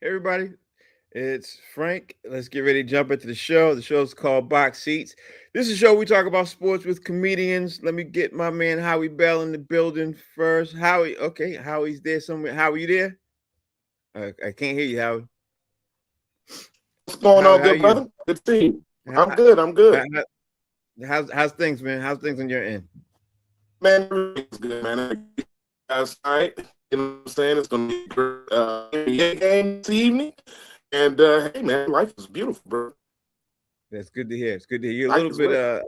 Everybody, it's Frank. Let's get ready to jump into the show. The show's called Box Seats. This is a show we talk about sports with comedians. Let me get my man Howie Bell in the building first. Howie, okay, Howie's there somewhere. Howie, you there? I can't hear you, Howie. What's going Howie, on, how good you? brother? Good to see you. How, I'm good. I'm good. how's things, man? How's things on your end? Man, everything's good, man. Last night, you know what I'm saying? It's going to be a great NBA game this evening. And, hey, man, life is beautiful, bro. That's good to hear. It's good to hear. You're a Life little is bit. well.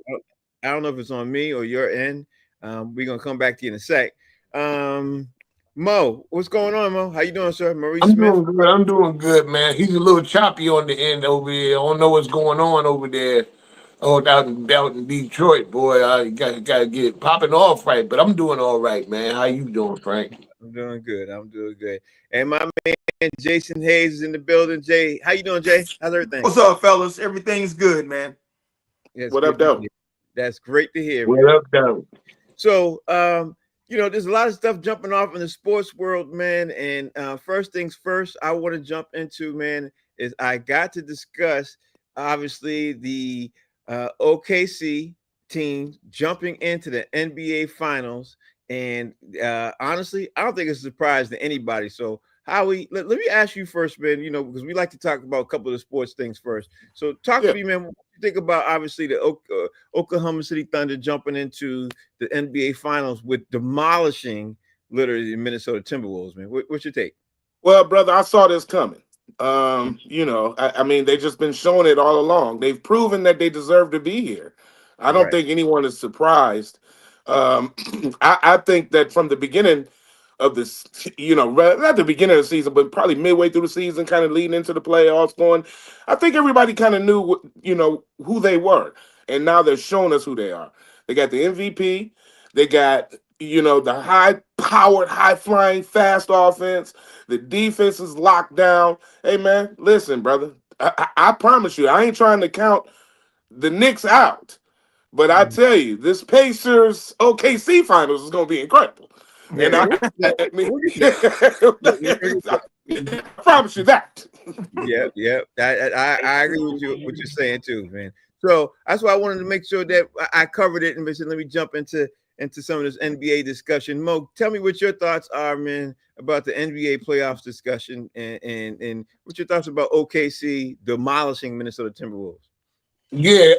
I don't know if it's on me or your end. We're gonna come back to you in a sec. Um, Mo, what's going on, Mo? How you doing, sir? Maurice I'm Smith. doing good. I'm doing good, man. He's a little choppy on the end over here. I don't know what's going on over there. Oh, out in Detroit, boy. I got to get it popping off right. But I'm doing all right, man. How you doing, Frank? I'm doing good. I'm doing good. And my man Jason Hayes is in the building. Jay, how you doing, Jay? How's everything? What's up, fellas? Everything's good, man. That's What up, good to though? hear. That's great to hear, What man. up, though? So, there's a lot of stuff jumping off in the sports world, man. And first things first, I want to jump into, man, is I got to discuss obviously the OKC team jumping into the NBA Finals. And honestly, I don't think it's a surprise to anybody. So, Howie, let me ask you first, man, because we like to talk about a couple of the sports things first. So, talk to Yeah. me, man. What do you think about obviously the Oklahoma City Thunder jumping into the NBA Finals with demolishing literally the Minnesota Timberwolves, man? What's your take? Well, brother, I saw this coming. I mean, they've just been showing it all along. They've proven that they deserve to be here. I don't Right. think anyone is surprised. Um, I think that from the beginning of this, not the beginning of the season, but probably midway through the season, kind of leading into the playoffs, going, I think everybody kind of knew, who they were, and now they're showing us who they are. They got the MVP. They got, the high-powered, high-flying, fast offense. The defense is locked down. Hey, man, listen, brother. I promise you, I ain't trying to count the Knicks out. But I Mhm. tell you, this Pacers OKC finals is going to be incredible. And Yeah, we'll get I mean, we'll get there. We'll get I promise you that. Yeah, yeah. I agree with you what you're saying too, man. So that's why I wanted to make sure that I covered it and said, let me jump into some of this NBA discussion. Mo, tell me what your thoughts are, man, about the NBA playoffs discussion and what your thoughts about OKC demolishing Minnesota Timberwolves. Yeah,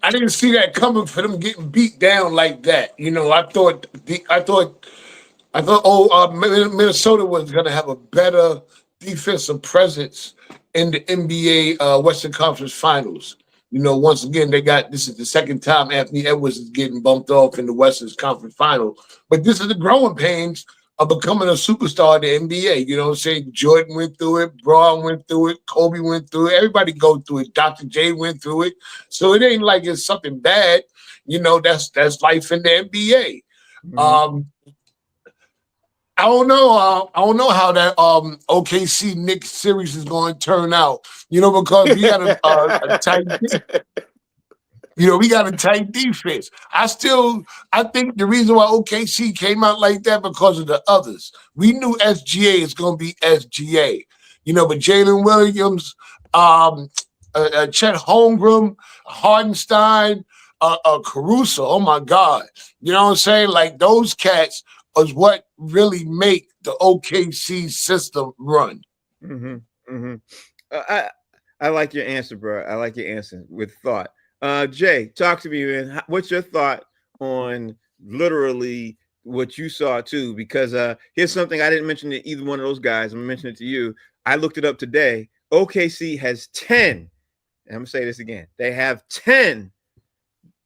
I didn't see that coming for them getting beat down like that. I thought Minnesota was gonna have a better defensive presence in the NBA Western Conference Finals. Once again, this is the second time Anthony Edwards is getting bumped off in the Western Conference Final. But this is the growing pains of becoming a superstar in the NBA. You know what I'm saying? Jordan went through it, Braun went through it, Kobe went through it, everybody go through it. Dr. J went through it. So it ain't like it's something bad. That's life in the NBA. Mhm. Um, I don't know. I don't know how that OKC Knicks series is going to turn out. Because we got a tight, we got a tight defense. I think the reason why OKC came out like that because of the others. We knew SGA is going to be SGA. But Jalen Williams, Chet Holmgren, Hardenstein, Caruso. Oh my God! You know what I'm saying? Like those cats is what really make the OKC system run. Mm-hmm. Mm-hmm. I like your answer, bro. I like your answer with thought. Jay, talk to me, man. What's your thought on literally what you saw too? Because here's something I didn't mention to either one of those guys. I'm gonna mention it to you. I looked it up today. OKC has 10, and I'm gonna say this again. They have 10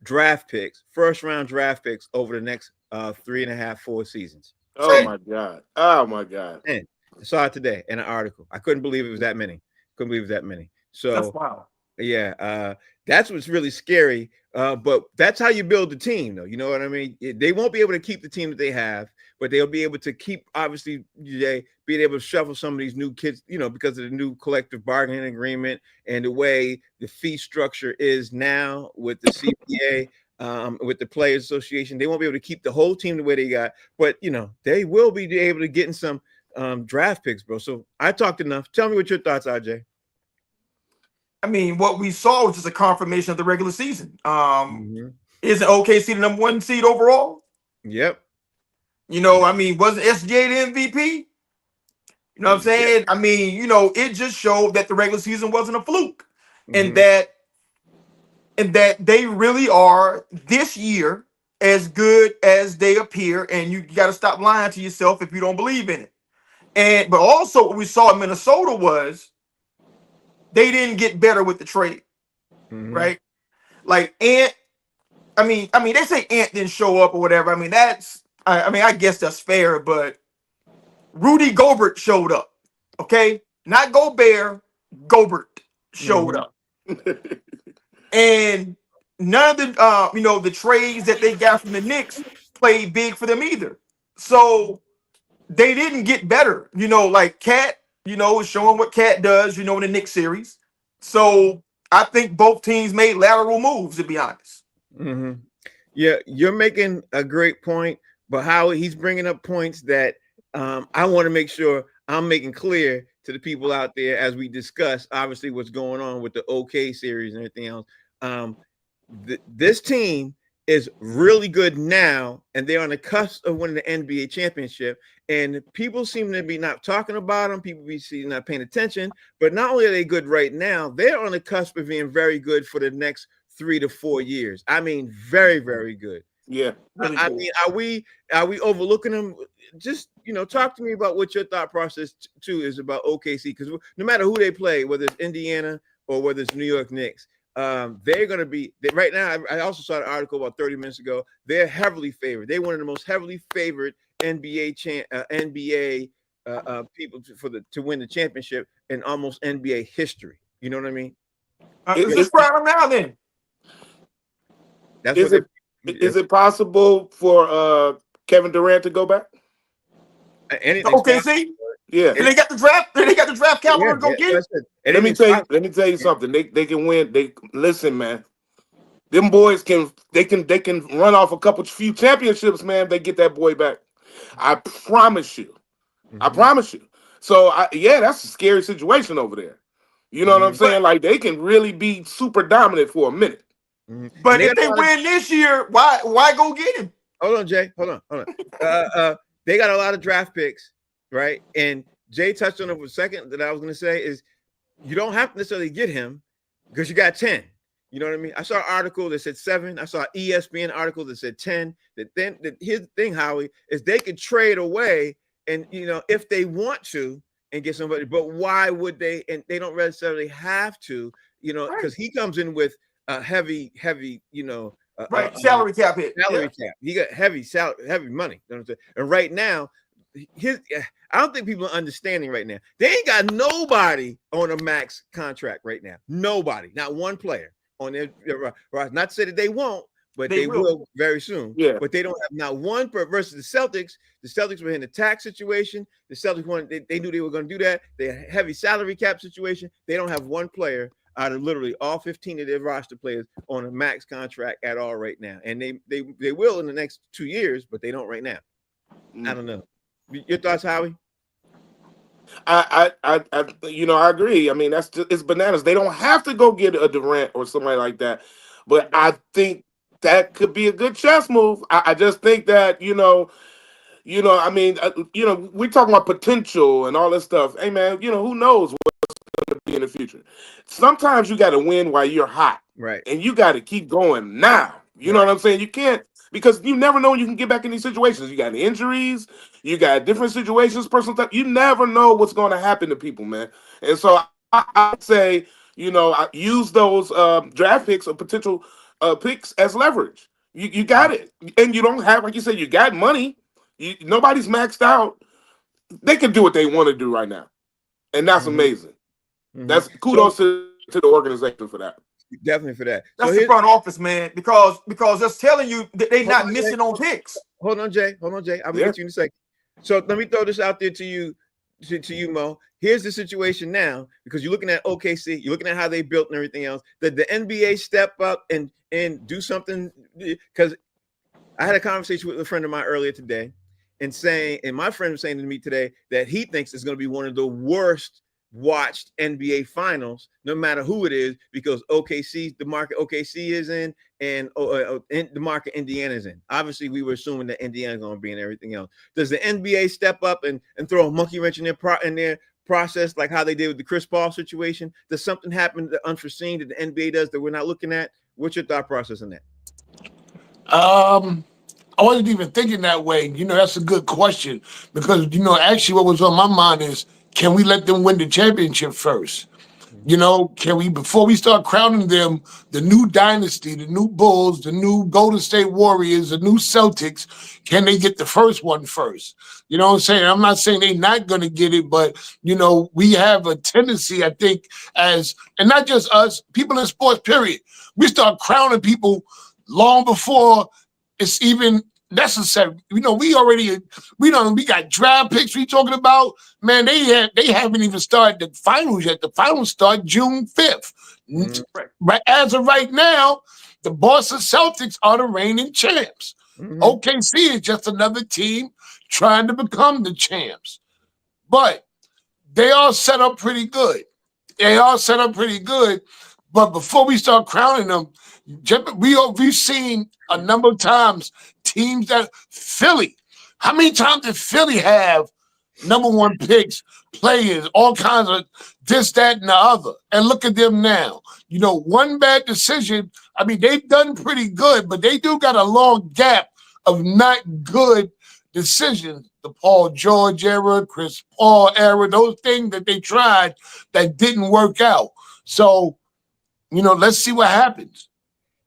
draft picks, first round draft picks over the next 3.5, 4 seasons. Oh 10. my God. Oh my God. 10. I saw it today in an article. I couldn't believe it was that many. Couldn't believe it was that many. That's So wild. yeah, that's what's really scary. But that's how you build the team, though. You know what I mean? They won't be able to keep the team that they have, but they'll be able to keep, obviously, they being able to shuffle some of these new kids, because of the new collective bargaining agreement and the way the fee structure is now with the CPA, with the Players Association. They won't be able to keep the whole team the way they got, but they will be able to get in some draft picks, bro. So I talked enough. Tell me what your thoughts are, Jay. I mean, what we saw was just a confirmation of the regular season. Mm-hmm. Isn't OKC the number 1 seed overall? Yep. I mean, wasn't SGA the MVP? You know what I'm Yep. saying? I mean, it just showed that the regular season wasn't a fluke, and Mm-hmm. that they really are this year as good as they appear, and you got to stop lying to yourself if you don't believe in it. But also what we saw in Minnesota was they didn't get better with the trade, Mm-hmm. right? Like Ant, I mean, they say Ant didn't show up or whatever. I mean, I guess that's fair, but Rudy Gobert showed up. Okay, not Gobert, Gobert showed Mm-hmm. up, and none of the trades that they got from the Knicks played big for them either. So they didn't get better. Like Cat, is showing what Cat does. In the Knicks series. So I think both teams made lateral moves. To be honest. Mm-hmm. Yeah, you're making a great point, but how he's bringing up points that I want to make sure I'm making clear to the people out there as we discuss, obviously, what's going on with the OK series and everything else. Um, this team is really good now, and they're on the cusp of winning the NBA championship. And people seem to be not talking about them. People be not paying attention. But not only are they good right now, they're on the cusp of being very good for the next 3 to 4 years. I mean, very, very good. Yeah. Really I good. mean, are we overlooking them? Just talk to me about what your thought process too is about OKC, because no matter who they play, whether it's Indiana or whether it's New York Knicks, they're going to be right now. I also saw an article about 30 minutes ago. They're heavily favored. They're one of the most heavily favored NBA people to win the championship in almost NBA history. You know what I mean? Just crowd them now then. That's Is what is it possible for Kevin Durant to go back? anything's OKC. Yeah. And they got the draft. They got the draft capital to go get it. Let me tell you something. They can win. Listen, man. Them boys can run off a few championships, man. They get that boy back. I promise you. I promise you. So that's a scary situation over there. You know what I'm saying? Like they can really be super dominant for a minute. But if they win this year, why go get him? Hold on, Jay. Hold on. They got a lot of draft picks, right? And Jay touched on it for a second that I was going to say is you don't have to necessarily get him because you got 10. You know what I mean? I saw an article that said 7. I saw an ESPN article that said 10. Here's the thing, Howie, is they could trade away and, if they want to and get somebody, but why would they? And they don't necessarily have to, because he comes in with a heavy, right, salary cap hit. Salary cap. He got heavy money. You know what I'm saying? And right now, I don't think people are understanding right now. They ain't got nobody on a max contract right now. Nobody, not one player on their not to say that they won't, but they will very soon. Yeah. But they don't have not one versus the Celtics. The Celtics were in a tax situation. The Celtics wanted, they knew they were going to do that. They had a heavy salary cap situation. They don't have one player out of literally all 15 of their roster players on a max contract at all right now. And they will in the next 2 years, but they don't right now. I don't know. Your thoughts, Howie? I agree. I mean, it's bananas. They don't have to go get a Durant or somebody like that. But I think that could be a good chess move. I just think that, I mean, we're talking about potential and all this stuff. Hey, man, who knows what's going to be in the future. Sometimes you got to win while you're hot. Right. And you got to keep going now. You know what I'm saying? You can't, because you never know when you can get back in these situations. You got injuries, you got different situations, personal stuff. You never know what's going to happen to people, man. And so I'd say, I use those draft picks or potential picks as leverage. You got it. And you don't have, like you said, you got money. Nobody's maxed out. They can do what they want to do right now. And that's amazing. That's kudos to the organization for that. Definitely for that. That's the front office, man, because that's telling you that they're not missing on picks. Hold on, Jay. I'm gonna get you in a second. So let me throw this out there to you, Mo. Here's the situation now, because you're looking at OKC, you're looking at how they built and everything else. Did the NBA step up and do something? Because I had a conversation with a friend of mine earlier today, and saying, and my friend was saying to me today that he thinks it's going to be one of the worst watched NBA finals, no matter who it is, because OKC, the market OKC is in, and the market Indiana is in. Obviously, we were assuming that Indiana is going to be in everything else. Does the NBA step up and throw a monkey wrench in their process, like how they did with the Chris Paul situation? Does something happen that unforeseen that the NBA does that we're not looking at? What's your thought process on that? I wasn't even thinking that way. That's a good question because, actually what was on my mind is, can we let them win the championship first? Can we, before we start crowning them, the new dynasty, the new Bulls, the new Golden State Warriors, the new Celtics, can they get the first one first? You know what I'm saying? I'm not saying they're not going to get it, but, we have a tendency, I think, and not just us, people in sports, period. We start crowning people long before it's even necessary. We got draft picks we talking about. Man, they haven't even started the finals yet. The finals start June 5th. But as of right now, the Boston Celtics are the reigning champs. OKC is just another team trying to become the champs. But they are set up pretty good. But before we start crowning them, we've seen a number of times teams that Philly. How many times did Philly have number one picks, players, all kinds of this, that, and the other? And look at them now. One bad decision. I mean, they've done pretty good, but they do got a long gap of not good decisions. The Paul George era, Chris Paul era, those things that they tried that didn't work out. So, let's see what happens.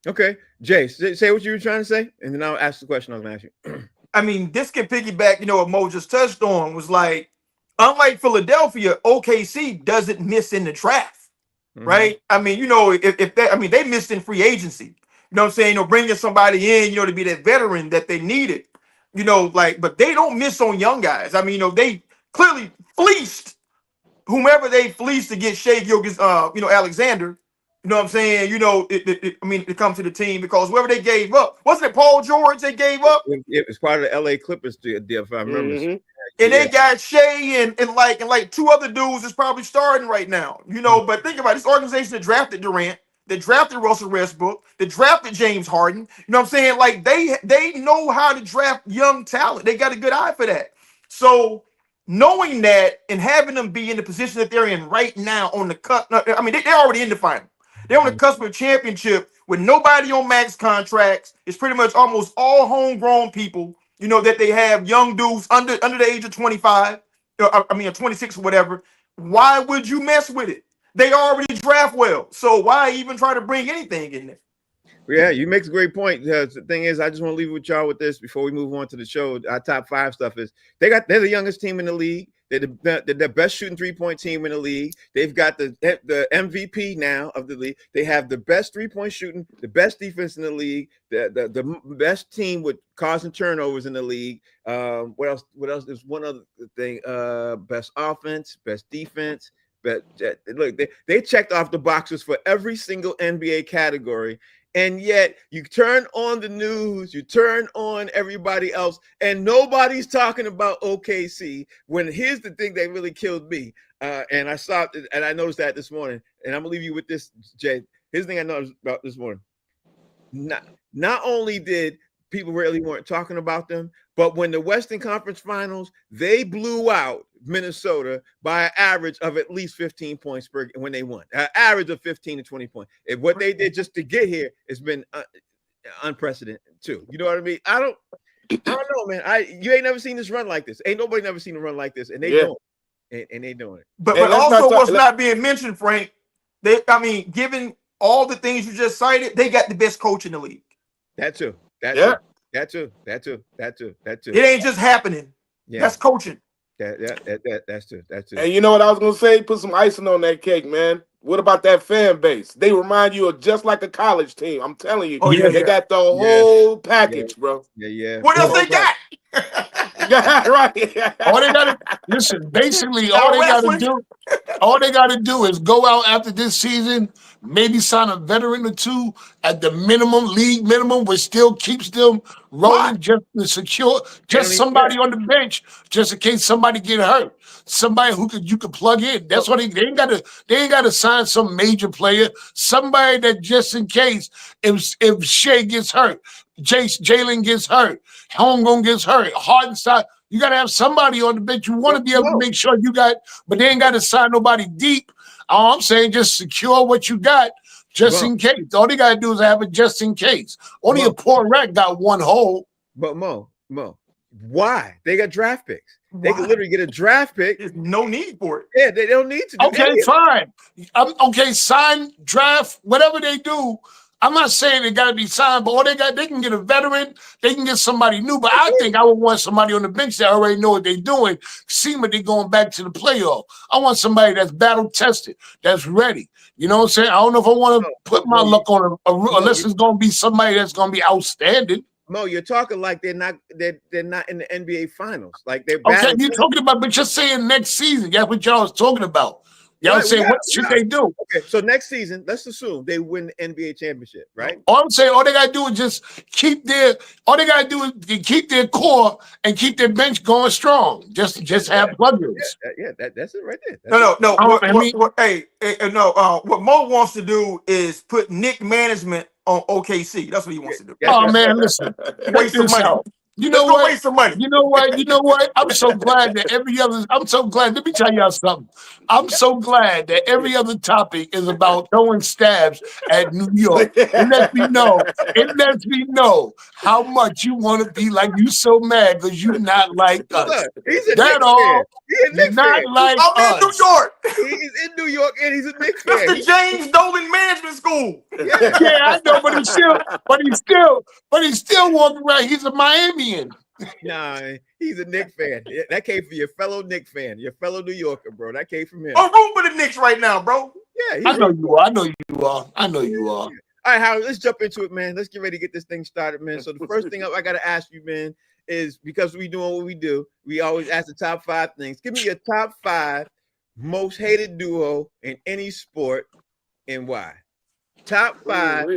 Okay. Jay, say what you were trying to say, and then I'll ask the question I was going to ask you. I mean, this can piggyback, what Mo just touched on was like, unlike Philadelphia, OKC doesn't miss in the draft, right? I mean, they missed in free agency. You know what I'm saying? Bringing somebody in, to be that veteran that they needed, but they don't miss on young guys. I mean, they clearly fleeced whomever they fleeced to get Shai Gilgeous, Alexander. You know what I'm saying? It comes to the team because whoever they gave up, wasn't it Paul George they gave up? It was part of the LA Clippers deal, if I remember. Mm-hmm. And they got Shea and like two other dudes that's probably starting right now. But think about it, this organization that drafted Durant, that drafted Russell Westbrook, that drafted James Harden. You know what I'm saying? Like they know how to draft young talent. They got a good eye for that. So knowing that and having them be in the position that they're in right now on the cut, I mean, they're already in the final. They're on the cusp of a championship with nobody on max contracts. It's pretty much almost all homegrown people, that they have young dudes under the age of 25, 26 or whatever. Why would you mess with it? They already draft well. So why even try to bring anything in there? Yeah, you make a great point. The thing is, I just want to leave it with y'all with this before we move on to the show. Our top 5 stuff is they're the youngest team in the league. They're the best shooting 3-point team in the league. They've got the MVP now of the league. They have the best 3-point shooting, the best defense in the league, the best team with causing turnovers in the league. What else? There's one other thing. Best offense, best defense. But look, they checked off the boxes for every single NBA category. And yet you turn on the news, you turn on everybody else, and nobody's talking about OKC. When here's the thing that really killed me, and I saw it, and I noticed that this morning, and I'm gonna leave you with this, Jay. Here's the thing I noticed about this morning. Not only did people really weren't talking about them, but when the Western Conference Finals, they blew out Minnesota by an average of at least 15 points when they won. An average of 15 to 20 points. And what they did just to get here has been unprecedented too. You know what I mean? I don't know, man. You ain't never seen this run like this. Ain't nobody never seen a run like this, and they doing it. And they doing it. But also what's not being mentioned, Frank, given all the things you just cited, they got the best coach in the league. That too. That too. It ain't just happening. Yeah. That's coaching. That's true. And you know what I was gonna say? Put some icing on that cake, man. What about that fan base? They remind you of just like a college team. I'm telling you. They got the whole package, bro. Yeah. What else they got? Right. All they gotta listen. Basically, Now wrestling. all they got to do is go out after this season, maybe sign a veteran or two at the minimum, league minimum, which still keeps them Why? rolling just to secure, They don't just need that. somebody on the bench, just in case somebody get hurt. Somebody who you could plug in. That's what they ain't gotta sign some major player, somebody that just in case if Shea gets hurt, Jalen gets hurt, Homegrown gets hurt, Hardenstein. You got to have somebody on the bench. You want to be able to No, make sure you got, but they ain't got to sign nobody deep. All I'm saying, just secure what you got, just Mo, in case. All they got to do is have it just in case. Only a Mo, poor rat got one hole. but Mo, why? They got draft picks. They could Why? literally get a draft pick. There's no need for it. Yeah, they don't need to do any Okay, of it. fine. Okay, sign, draft, whatever they do. I'm not saying they got to be signed, but all they can get a veteran, they can get somebody new. But I think I would want somebody on the bench that already know what they're doing, see what they're going back to the playoff. I want somebody that's battle tested, that's ready. You know what I'm saying? I don't know if I want to put my luck on unless it's going to be somebody that's going to be outstanding. Mo, you're talking like they're not in the NBA finals. Like they're Okay, battle. you're talking about, but you're saying next season. That's what y'all was talking about. Y'all Right, saying, what should they do? Okay, so next season, let's assume they win the NBA championship, right? All I'm saying, all they gotta do is just all they gotta do is keep their core and keep their bench going strong. Just have plugins. That's it right there. No. I mean, What Mo wants to do is put Nick management on OKC. That's what he wants to do. oh man, listen, check Waste some this money. out. You Let's know go what? waste some money. You know what? You know what? I'm so glad that I'm so glad. Let me tell y'all something. I'm so glad that every other topic is about throwing stabs at New York. It lets me know how much you want to be like you so mad because you not like us. Look, he's a That Knicks all. fan. He's a You're Knicks not fan. like I'm in New us. York. He's in New York and he's a Knicks That's fan. the James Dolan Management School. Yeah, I know, but he's still walking around. He's a Miamian. Nah, he's a Knicks fan. That came from your fellow Knicks fan, your fellow New Yorker, bro. That came from him. I'm rooting for the Knicks right now, bro. Yeah, I know you are. I know you are. I know you are. All right, Howard, let's jump into it, man. Let's get ready to get this thing started, man. So the first thing I got to ask you, man, is because we doing what we do, we always ask the top 5 things. Give me your top 5 most hated duo in any sport and why. Top 5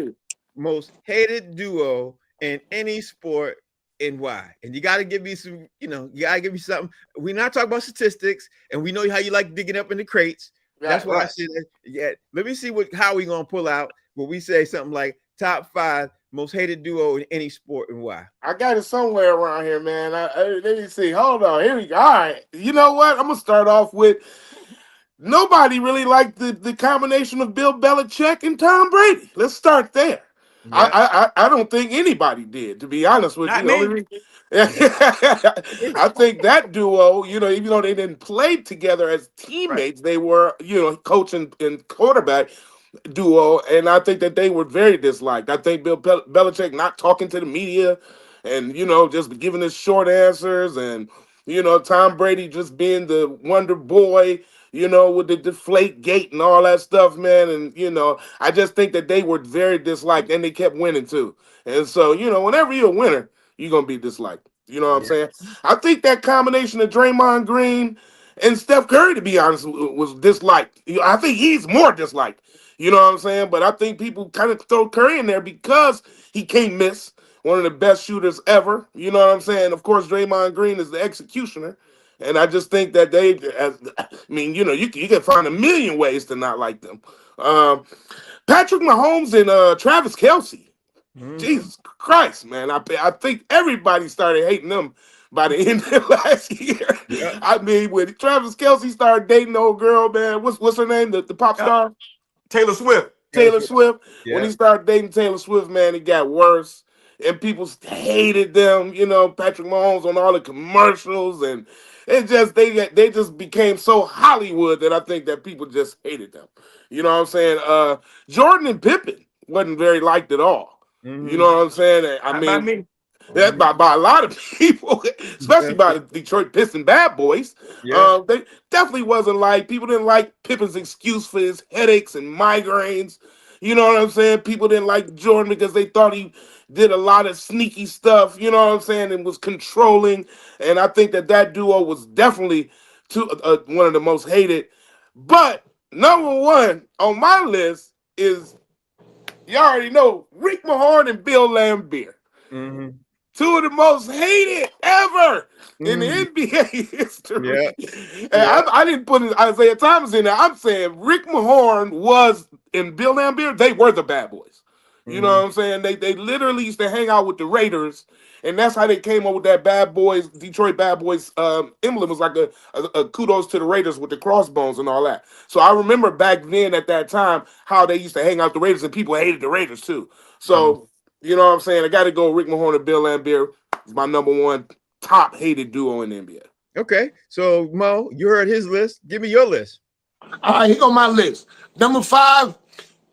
most hated duo in any sport and why. And you got to give me some, you got to give me something. We're not talking about statistics, and we know how you like digging up in the crates. That's why I said, yeah. Let me see how we gonna pull out when we say something like top 5 most hated duo in any sport and why. I got it somewhere around here, man. Let me see. Hold on. Here we go. All right. You know what? I'm gonna start off with nobody really liked the combination of Bill Belichick and Tom Brady. Let's start there. Yeah. I don't think anybody did, to be honest with Not you. me. I think that duo, even though they didn't play together as teammates, they were, coach and quarterback duo, and I think that they were very disliked. I think Bill Belichick not talking to the media and, just giving his short answers, and, Tom Brady just being the wonder boy, with the deflate gate and all that stuff, man. And, I just think that they were very disliked, and they kept winning too. And so, whenever you're a winner, you're going to be disliked. You know what I'm saying? I think that combination of Draymond Green and Steph Curry, to be honest, was disliked. I think he's more disliked. You know what I'm saying? But I think people kind of throw Curry in there because he can't miss. One of the best shooters ever. You know what I'm saying? Of course, Draymond Green is the executioner. And I just think that you can find a million ways to not like them. Patrick Mahomes and Travis Kelce. Jesus Christ, man. I think everybody started hating them by the end of last year. Yeah. I mean, when Travis Kelce started dating the old girl, man, what's her name? The pop star? Taylor Swift. Taylor Swift. Yeah. When he started dating Taylor Swift, man, it got worse. And people hated them, Patrick Mahomes on all the commercials, and they just became so Hollywood that I think that people just hated them. You know what I'm saying? Jordan and Pippen wasn't very liked at all. Mm-hmm. You know what I'm saying? I mean, by a lot of people, especially by the Detroit Pistons bad boys. Yeah. They definitely wasn't like, people didn't like Pippen's excuse for his headaches and migraines. You know what I'm saying? People didn't like Jordan because they thought he did a lot of sneaky stuff, you know what I'm saying, and was controlling. And I think that duo was definitely one of the most hated. But number one on my list is, you already know, Rick Mahorn and Bill Laimbeer. Mm-hmm. Two of the most hated ever in the Mm-hmm. NBA history. Yeah. And I didn't put Isaiah Thomas in there. I'm saying Rick Mahorn and Bill Laimbeer, they were the bad boys. You know Mm-hmm. what I'm saying? They literally used to hang out with the Raiders, and that's how they came up with that Detroit Bad Boys emblem. Was like a kudos to the Raiders with the crossbones and all that. So I remember back then at that time how they used to hang out with the Raiders, and people hated the Raiders too. Mm-hmm. So you know what I'm saying? I got to go Rick Mahorn and Bill Laimbeer. Is my number one top hated duo in the NBA. Okay. So Mo, you heard his list. Give me your list. All right, here go my list. Number 5,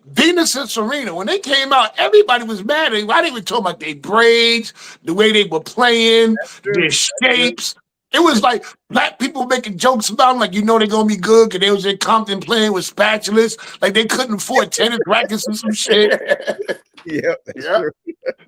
Venus and Serena. When they came out, everybody was mad. Why they were talking about their braids, the way they were playing, their shapes. It was like black people making jokes about them, like, you know, they're going to be good because they was in Compton playing with spatulas. Like they couldn't afford tennis rackets and some shit. Yeah, that's true.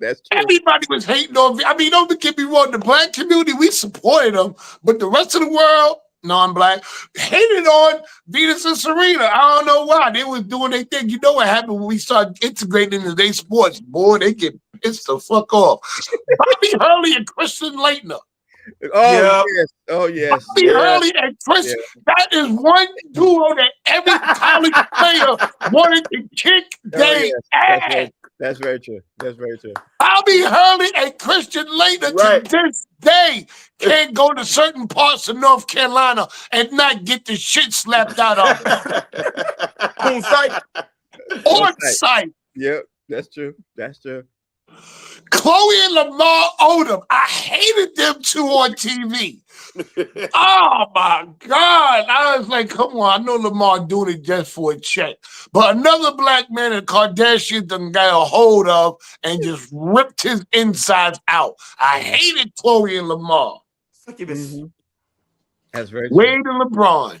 That's true. Everybody was hating on. I mean, don't get me wrong. The black community, we supported them, but the rest of the world, non-black, hated on Venus and Serena. I don't know why. They was doing their thing. You know what happened when we started integrating into their sports? Boy, they get pissed the fuck off. Bobby Hurley and Christian Leitner. Oh yes. Oh yes. Bobby Hurley and Chris. Yeah. That is one duo that every college player wanted to kick their ass. That's very true. That's very true. Bobby Hurley and Christian Leitner to this day can't go to certain parts of North Carolina and not get the shit slapped out of them. On site. On site. Yep, that's true. That's true. Chloe and Lamar Odom. I hated them two on TV. Oh my God. I was like, come on. I know Lamar doing it just for a check. But another black man in Kardashian done got a hold of and just ripped his insides out. I hated Chloe and Lamar. Mm-hmm. That's very true. Wade and LeBron.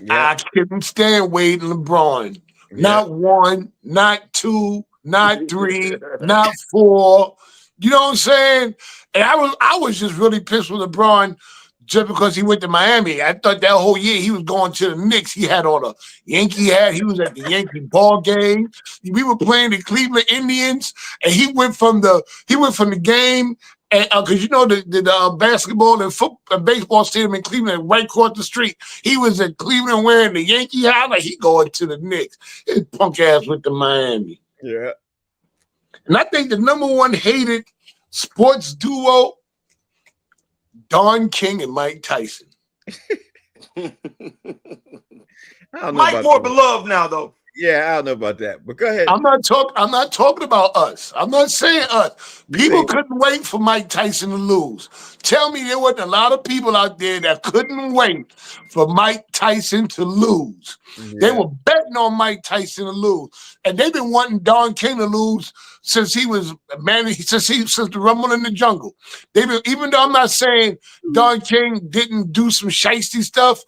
Yep. I couldn't stand Wade and LeBron. Yep. Not 1, not 2, not 3, not 4. You know what I'm saying? And I was just really pissed with LeBron just because he went to Miami. I thought that whole year he was going to the Knicks. He had on a Yankee hat. He was at the Yankee ball game. We were playing the Cleveland Indians, and he went from the game. And because you know the basketball and baseball stadium in Cleveland, right across the street, he was in Cleveland wearing the Yankee hat. Like he going to the Knicks. His punk ass went to Miami. Yeah. And I think the number one hated sports duo, Don King and Mike Tyson. Mike more beloved now, though. Yeah, I don't know about that, but go ahead. I'm not talking about us. I'm not saying us. People couldn't wait for Mike Tyson to lose. Tell me there wasn't a lot of people out there that couldn't wait for Mike Tyson to lose. Yeah. They were betting on Mike Tyson to lose. And they've been wanting Don King to lose since he was since the Rumble in the Jungle. Even though I'm not saying Don King didn't do some shiesty stuff,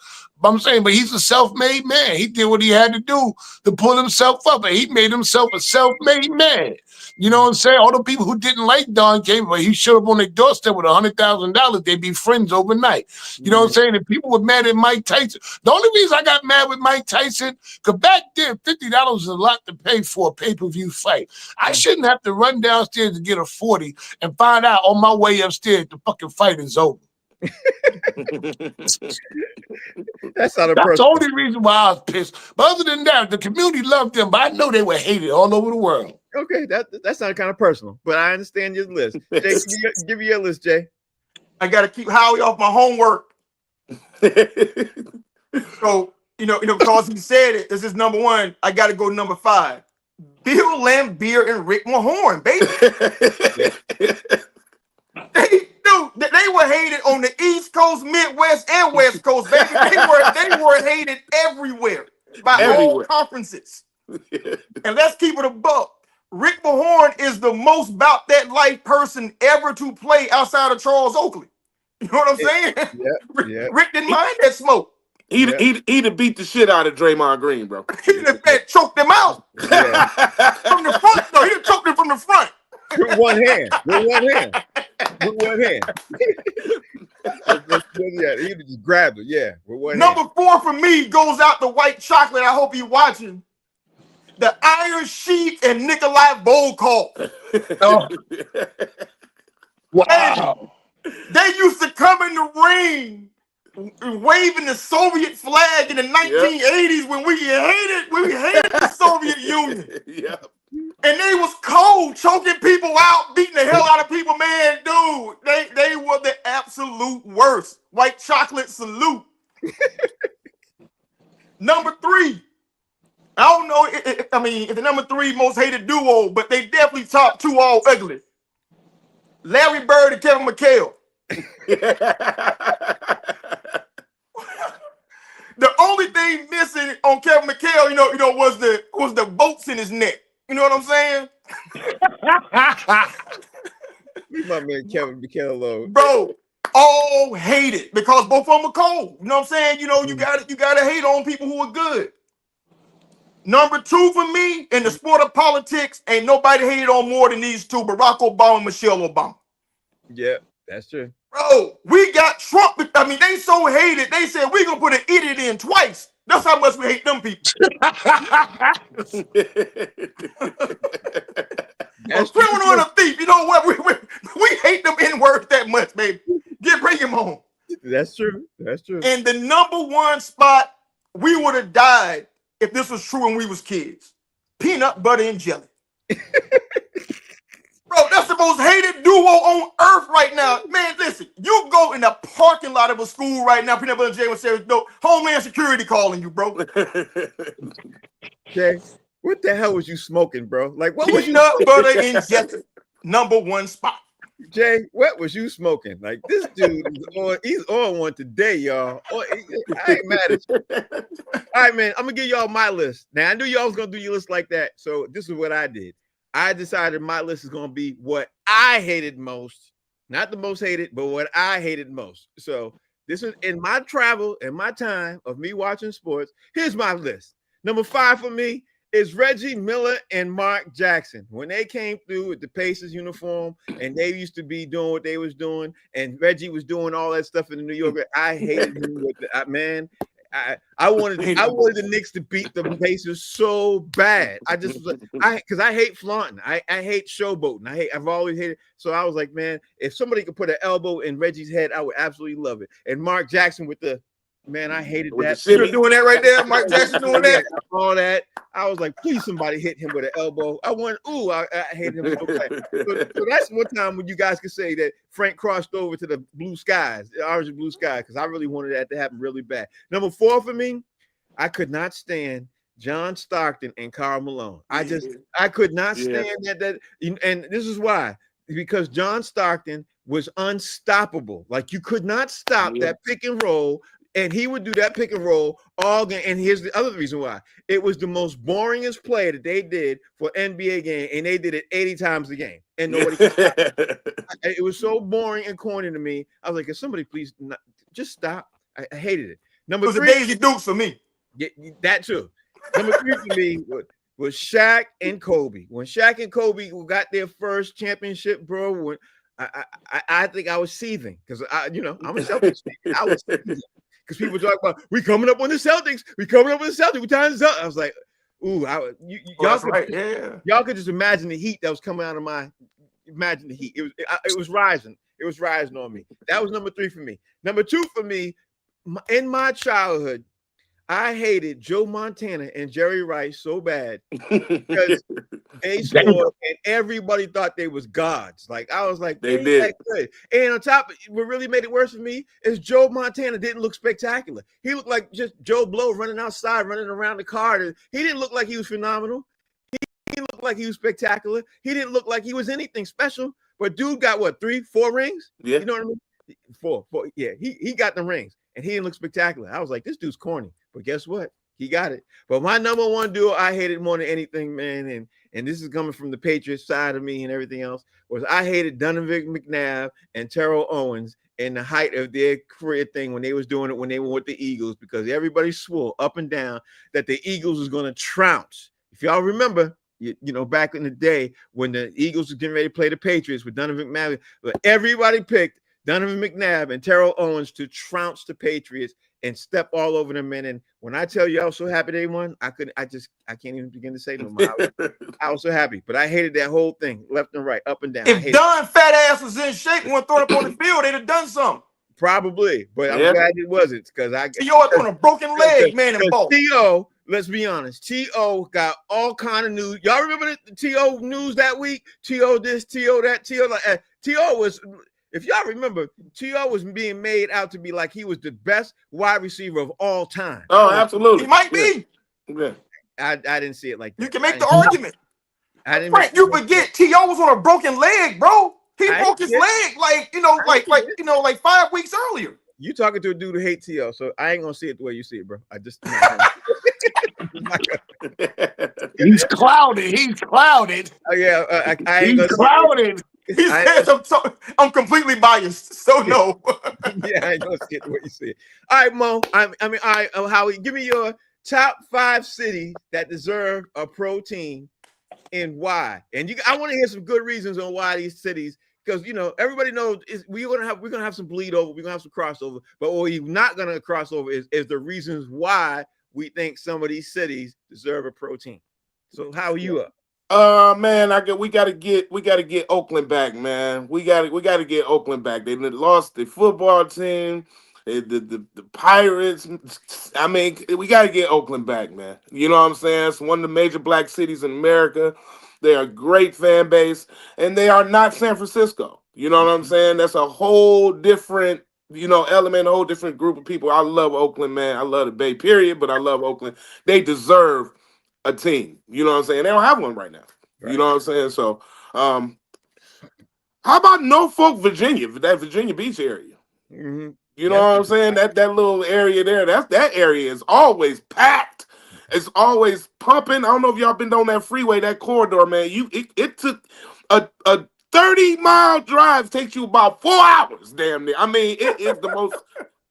I'm saying, but he's a self-made man. He did what he had to do to pull himself up, and he made himself a self-made man. You know what I'm saying? All the people who didn't like Don King, but he showed up on their doorstep with $100,000, they'd be friends overnight. You know what I'm saying? If people were mad at Mike Tyson, the only reason I got mad with Mike Tyson, because back then, $50 was a lot to pay for a pay-per-view fight. I shouldn't have to run downstairs to get a 40 and find out on my way upstairs the fucking fight is over. That's not That's the only reason why I was pissed. But other than that, the community loved them, but I know they were hated all over the world. Okay, that's not kind of personal, but I understand your list. Jay, give me your list, Jay. I got to keep Howie off my homework. So, because he said it, this is number one. I got to go number 5. Bill Laimbeer and Rick Mahorn, baby. They were hated on the East Coast, Midwest, and West Coast, baby. They were hated everywhere by all conferences. And let's keep it a buck. Rick Mahorn is the most about that life person ever to play outside of Charles Oakley. You know what I'm saying? Yeah. Rick didn't mind that smoke. He'd have beat the shit out of Draymond Green, bro. He'd have choked him out from the front. No, he done choked him from the front. With one hand. With one hand. With one hand. Yeah, he just grabbed it. Yeah, with one hand. Number 4 for me goes out to white chocolate. I hope you're watching. The Iron Sheik and Nikolai Volkov. Oh. Wow. They used to come in the ring waving the Soviet flag in the 1980s when we hated the Soviet Union. Yep. And they was cold, choking people out, beating the hell out of people, man, dude. They were the absolute worst. White chocolate salute. Number 3. I don't know if the number 3 most hated duo, but they definitely top 2 all ugly. Larry Bird and Kevin McHale. The only thing missing on Kevin McHale, was the bolts in his neck. You know what I'm saying? Leave my man Kevin McHale alone. Bro, all hate it because both of them are cold. You know what I'm saying? You gotta hate on people who are good. Number 2 for me in the sport of politics, ain't nobody hated on more than these two, Barack Obama and Michelle Obama. Yeah, that's true. Bro, we got Trump. They so hated, they said we're going to put an idiot in twice. That's how much we hate them people. A criminal and a thief. You know what? We hate them N-words that much, baby. Bring him home. That's true. That's true. And the number 1 spot, we would have died if this was true when we was kids. Peanut butter and jelly. Bro, that's the most hated duo on earth right now. Man, listen, you go in the parking lot of a school right now, peanut butter and jelly, and say, no, Homeland Security calling you, bro. Jay, what the hell was you smoking, bro? Like, what was you Peanut butter and jelly. Number 1 spot. Jay, what was you smoking? Like, this dude he's on one today, y'all. I ain't mad at you. All right, man, I'm gonna give y'all my list. Now, I knew y'all was gonna do your list like that, so this is what I did. I decided my list is gonna be what I hated most, not the most hated, but what I hated most. So this is in my travel and my time of me watching sports. Here's my list. Number 5 for me is Reggie Miller and Mark Jackson. When they came through with the Pacers uniform and they used to be doing what they was doing, and Reggie was doing all that stuff in the New York, I hated him with the man. I wanted the Knicks to beat the Pacers so bad. Because I hate flaunting. I hate showboating. I've always hated. So I was like, man, if somebody could put an elbow in Reggie's head, I would absolutely love it. And Mark Jackson with the man, I hated that. You're doing that right there, Mark Jackson doing that. All that. I was like, please, somebody hit him with an elbow. I hated him so bad. So that's one time when you guys could say that Frank crossed over to the blue skies, the orange and blue sky, because I really wanted that to happen really bad. Number 4 for me, I could not stand John Stockton and Karl Malone. I could not stand that. And this is why. Because John Stockton was unstoppable. Like, you could not stop that pick and roll. And he would do that pick and roll all game. And here's the other reason why. It was the most boringest play that they did for NBA game, and they did it 80 times a game. And nobody could stop it. It was so boring and corny to me. I was like, can somebody please just stop? I hated it. Number 3. It was Daisy Dukes for me. Yeah, that too. Number 3 for me was Shaq and Kobe. When Shaq and Kobe got their first championship, bro, I think I was seething because I'm a Celtics fan. I was seething. Because people talk about we coming up on the Celtics. We coming up on the Celtics. We times up. I was like, ooh, y'all could just imagine the heat that was coming out of imagine the heat. It was rising. It was rising on me. That was number 3 for me. Number 2 for me, in my childhood, I hated Joe Montana and Jerry Rice so bad because they scored and everybody thought they was gods. Like, I was like, they did. Good. And on top of what really made it worse for me is Joe Montana didn't look spectacular. He looked like just Joe Blow running outside, running around the car. He didn't look like he was phenomenal. He didn't look like he was spectacular. He didn't look like he was anything special. But dude got what, 3, 4 rings? Yeah. You know what I mean? 4. Yeah, he got the rings and he didn't look spectacular. I was like, this dude's corny. But guess what? He got it. But my number 1 duo I hated more than anything, man, and this is coming from the Patriots side of me and everything else, was I hated Donovan McNabb and Terrell Owens in the height of their career thing when they was doing it when they were with the Eagles, because everybody swore up and down that the Eagles was going to trounce. If y'all remember, You know, back in the day when the Eagles was getting ready to play the Patriots with Donovan McNabb, but everybody picked Donovan McNabb and Terrell Owens to trounce the Patriots and step all over them. And when I tell you I was so happy they won, I can't even begin to say no more. I was so happy, but I hated that whole thing, left and right, up and down. If Don fat ass was in shape and throw it up on the field, they'd have done something. Probably, but I'm glad it wasn't because T.O. on a broken leg, man, and ball. T.O., let's be honest, T.O. got all kind of news. Y'all remember the T.O. news that week? T.O. this, T.O. that, T.O. like T.O. was, if y'all remember, T.O. was being made out to be like he was the best wide receiver of all time. Oh, absolutely. He might be. Yeah. I didn't see it like that. You can make the argument. I didn't. Frank, you forget T.O. was on a broken leg, bro. He broke his leg like 5 weeks earlier. You talking to a dude who hates T.O., so I ain't gonna see it the way you see it, bro. I just he's clouded. He's clouded. Oh yeah, I ain't he's clouded. He says I'm completely biased, so no. Yeah, I ain't gonna see it the way you see it. All right, Mo. All right, Howie, give me your top 5 cities that deserve a pro team and why. And I want to hear some good reasons on why these cities. Because everybody knows we're gonna have some bleed over, we're gonna have some crossover, but what we're not gonna cross over is the reasons why we think some of these cities deserve a pro team. So how are you up? Man, we gotta get Oakland back, man. We gotta get Oakland back. They lost the football team, the Pirates. I mean, we gotta get Oakland back, man. You know what I'm saying? It's one of the major black cities in America. They are a great fan base, and they are not San Francisco. You know what I'm saying? That's a whole different, element, a whole different group of people. I love Oakland, man. I love the Bay, period, but I love Oakland. They deserve a team. You know what I'm saying? They don't have one right now. Right. You know what I'm saying? So, how about Norfolk, Virginia, that Virginia Beach area? Mm-hmm. You know what I'm saying? That little area there, that area is always packed. It's always pumping. I don't know if y'all been on that freeway, that corridor, man. It took a 30-mile drive, takes you about 4 hours, damn near. I mean, it is the most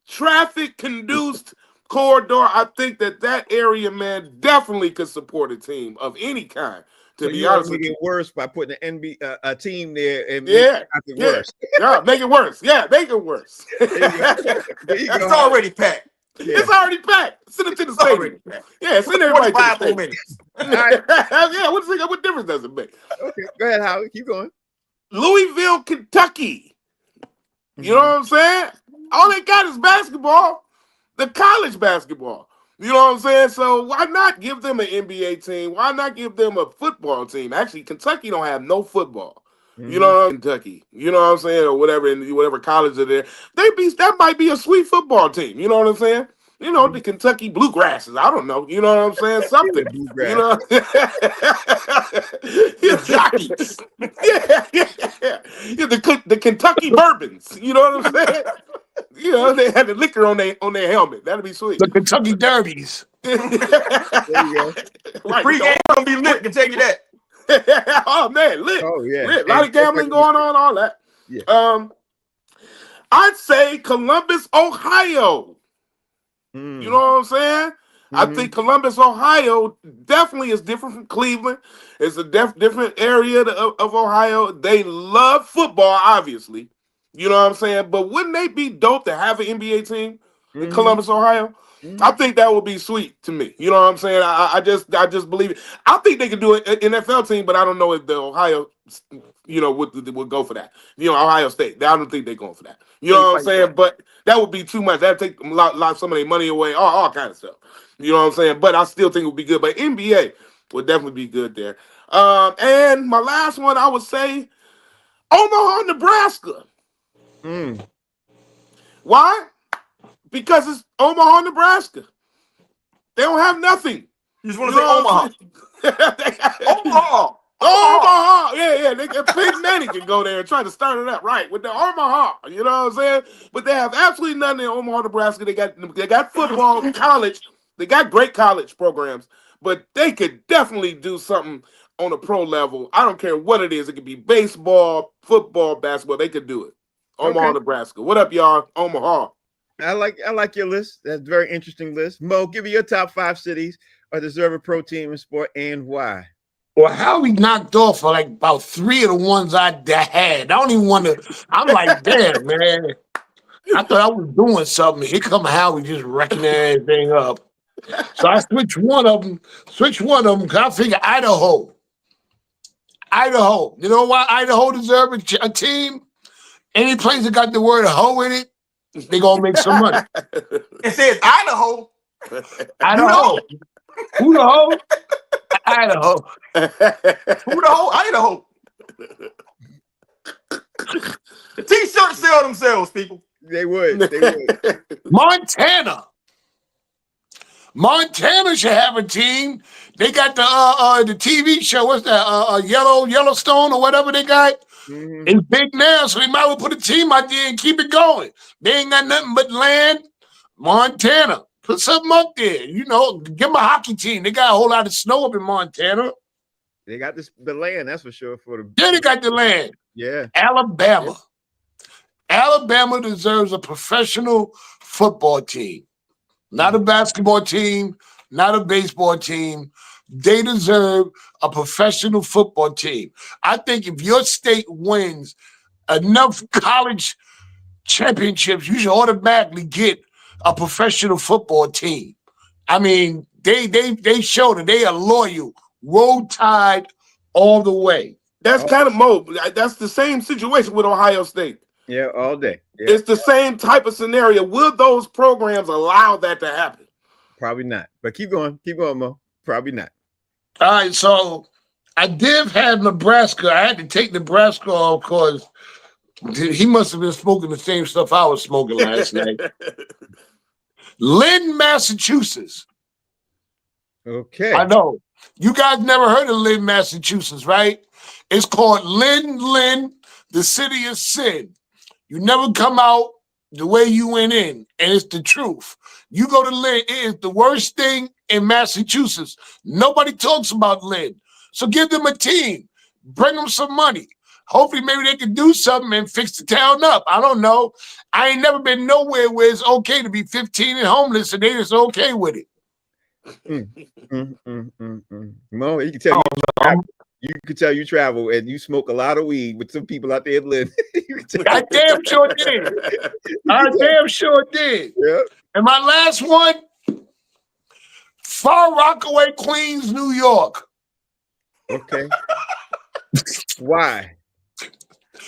traffic-conduced corridor. I think that area, man, definitely could support a team of any kind. To be honest, make it worse by putting a team there and make it worse. Yeah, make it worse. Yeah, make it worse. It's already packed. Yeah. It's already packed. Send it to the stadium. Yeah, send everybody to the stadium. Yeah, what difference does it make? Okay, go ahead, Howard. Keep going. Louisville, Kentucky. You know what I'm saying? All they got is basketball, the college basketball. You know what I'm saying? So why not give them an NBA team? Why not give them a football team? Actually, Kentucky don't have no football. You know, Kentucky. You know what I'm saying? Or whatever, in whatever college they're there. That might be a sweet football team. You know what I'm saying? You know, the Kentucky Bluegrasses. I don't know. You know what I'm saying? Something. You know? Jockeys. Yeah. The Kentucky Bourbons. You know what I'm saying? You know, they had the liquor on their helmet. That'd be sweet. The Kentucky Derbies. There you go. Right, pre-game gonna be lit, can tell you that. Oh man, lit. Oh yeah. Lit. A lot of gambling going on, all that. Yeah. I'd say Columbus, Ohio. You know what I'm saying? I think Columbus, Ohio definitely is different from Cleveland. It's a different area of Ohio. They love football, obviously. You know what I'm saying? But wouldn't they be dope to have an NBA team in Columbus, Ohio? I think that would be sweet to me. You know what I'm saying? I just believe it. I think they could do an NFL team, but I don't know if the Ohio, would go for that. Ohio State. I don't think they're going for that. You know what I'm saying? But that would be too much. That'd take a lot some of their money away, all kind of stuff. You know what I'm saying? But I still think it would be good. But NBA would definitely be good there. And my last one, I would say Omaha, Nebraska. Why? Because it's Omaha, Nebraska. They don't have nothing. You just want to say Omaha. Omaha. Yeah. Peyton Manning can go there and try to start it up right with the Omaha. You know what I'm saying? But they have absolutely nothing in Omaha, Nebraska. They got football, college. They got great college programs, but they could definitely do something on a pro level. I don't care what it is. It could be baseball, football, basketball. They could do it. Omaha, Nebraska. What up, y'all? Omaha. I like your list. That's a very interesting list. Mo, give me your top 5 cities that deserve a pro team in sport and why. Well, Howie knocked off for like about 3 of the ones I had. I don't even want to. I'm like, damn, man. I thought I was doing something. Here come Howie just wrecking everything up. So I switched one of them. Because I figure Idaho. You know why Idaho deserves a team? Any place that got the word hoe in it, they gonna make some money. It says Idaho. Idaho. Who the hoe? Idaho. Who the whole Idaho? The t-shirts sell themselves, people. They would. Montana. Montana should have a team. They got the TV show. What's that? Yellowstone or whatever they got. Mhm. It's big now, so they might well put a team out there and keep it going. They ain't got nothing but land. Montana. Put something up there. You know, give them a hockey team. They got a whole lot of snow up in Montana. They got the land, that's for sure. For the Yeah, they got the land. yeah. Alabama. Alabama deserves a professional football team. Not a basketball team, not a baseball team. They deserve a professional football team. I think if your state wins enough college championships, you should automatically get a professional football team. I mean, they showed that they are loyal, roll tide all the way. That's kind of Mo. That's the same situation with Ohio State. Yeah, all day. Yeah. It's the same type of scenario. Will those programs allow that to happen? Probably not. But keep going, Mo. Probably not. All right, so I did have Nebraska. I had to take Nebraska off because he must have been smoking the same stuff I was smoking last night. Lynn, Massachusetts. Okay. I know. You guys never heard of Lynn, Massachusetts, right? It's called Lynn, the city of sin. You never come out the way you went in, and it's the truth. You go to Lynn, it is the worst thing in Massachusetts. Nobody talks about Lynn. So give them a team. Bring them some money. Hopefully, maybe they can do something and fix the town up. I don't know. I ain't never been nowhere where it's okay to be 15 and homeless, and they just okay with it. Mo, you can tell you travel and you smoke a lot of weed with some people out there in Lynn. I damn sure did. Yeah. And my last one, Far Rockaway, Queens, New York. Okay. Why?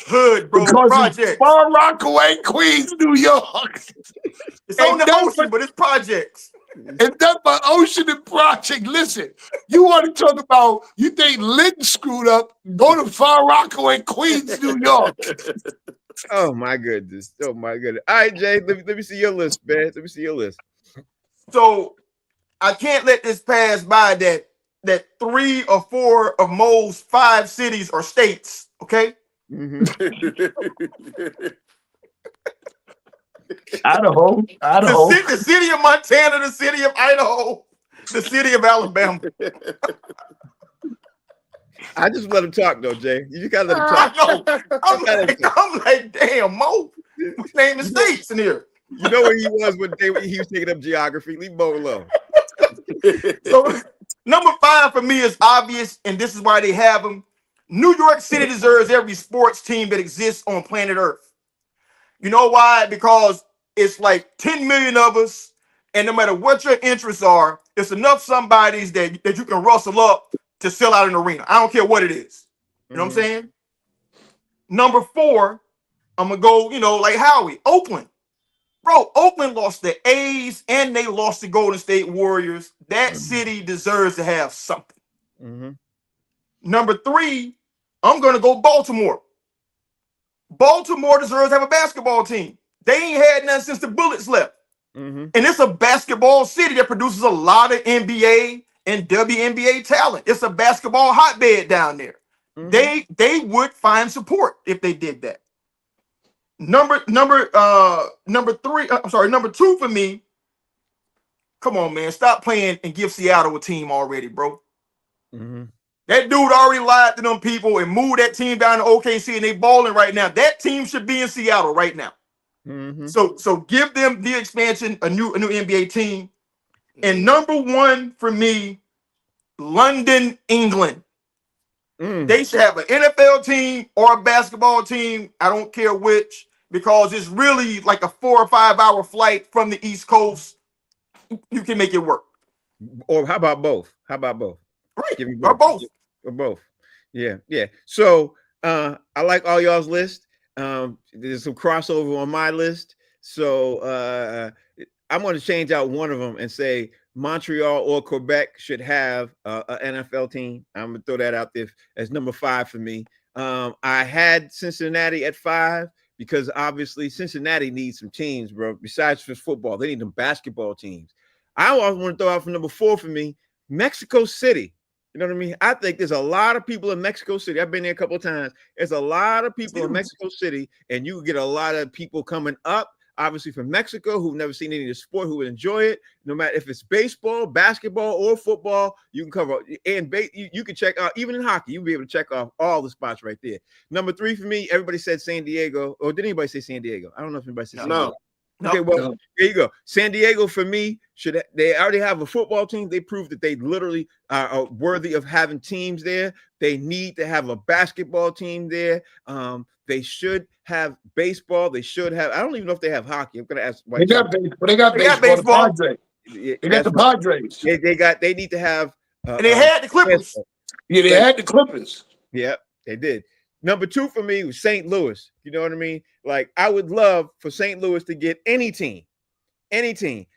Hood, bro. Because Project. Far Rockaway, Queens, New York. It's on the ocean, but it's projects. It's done by Ocean and Project. Listen, you want to talk about, you think Linton screwed up, go to Far Rockaway, Queens, New York. Oh my goodness. All right, Jay, let me see your list, man. Let me see your list. So I can't let this pass by that 3 or 4 of Mo's 5 cities or states, okay? Mm-hmm. Idaho. The city of Montana, the city of Idaho, the city of Alabama. I just let him talk, though, Jay. You just gotta let him talk. I know. I'm like, damn, Mo. What's name the states in here? You know where he was when he was taking up geography. Leave Mo alone. So number 5 for me is obvious, and this is why they have them. New York City deserves every sports team that exists on planet Earth. You know why? Because it's like 10 million of us, and no matter what your interests are, it's enough somebodies that you can rustle up to sell out an arena. I don't care what it is. You know what I'm saying? Number 4, I'm going to go, like Howie, Oakland. Bro, Oakland lost the A's and they lost the Golden State Warriors. That city deserves to have something. Mm-hmm. Number 3, I'm going to go Baltimore. Baltimore deserves to have a basketball team. They ain't had none since the Bullets left. Mm-hmm. And it's a basketball city that produces a lot of NBA and WNBA talent. It's a basketball hotbed down there. Mm-hmm. They would find support if they did that. Number 2 for me. Come on, man. Stop playing and give Seattle a team already, bro. Mm-hmm. That dude already lied to them people and moved that team down to OKC, and they balling right now. That team should be in Seattle right now. Mm-hmm. So give them the expansion, a new NBA team. And number 1 for me, London, England. They should have an NFL team or a basketball team. I don't care which, because it's really like a 4 or 5 hour flight from the East Coast. You can make it work. Or how about both? How about both? Right. Give me Or both. both. Or both. Yeah, yeah. So I like all y'all's list. There's some crossover on my list. So I'm going to change out one of them and say Montreal or Quebec should have an NFL team. I'm going to throw that out there as number 5 for me. I had Cincinnati at 5 because obviously Cincinnati needs some teams, bro. Besides just football, they need some basketball teams. I also want to throw out for number 4 for me, Mexico City. You know what I mean? I think there's a lot of people in Mexico City. I've been there a couple of times. There's a lot of people in Mexico City, and you get a lot of people coming up, obviously from Mexico, who've never seen any of the sport, who would enjoy it. No matter if it's baseball, basketball, or football, you can cover. And you can check out, even in hockey, you'll be able to check off all the spots right there. Number 3 for me, everybody said San Diego. Or did anybody say San Diego? I don't know if anybody said San Diego. Okay, well, there you go. San Diego for me, they already have a football team. They proved that they literally are worthy of having teams there. They need to have a basketball team there. They should have baseball. They should have. I don't even know if they have hockey. I'm going to ask. They got baseball. They got the Padres. They need to have. And they had the Clippers. Yeah, they had the Clippers. Yep, they did. Number 2 for me was St. Louis. You know what I mean? Like, I would love for St. Louis to get any team,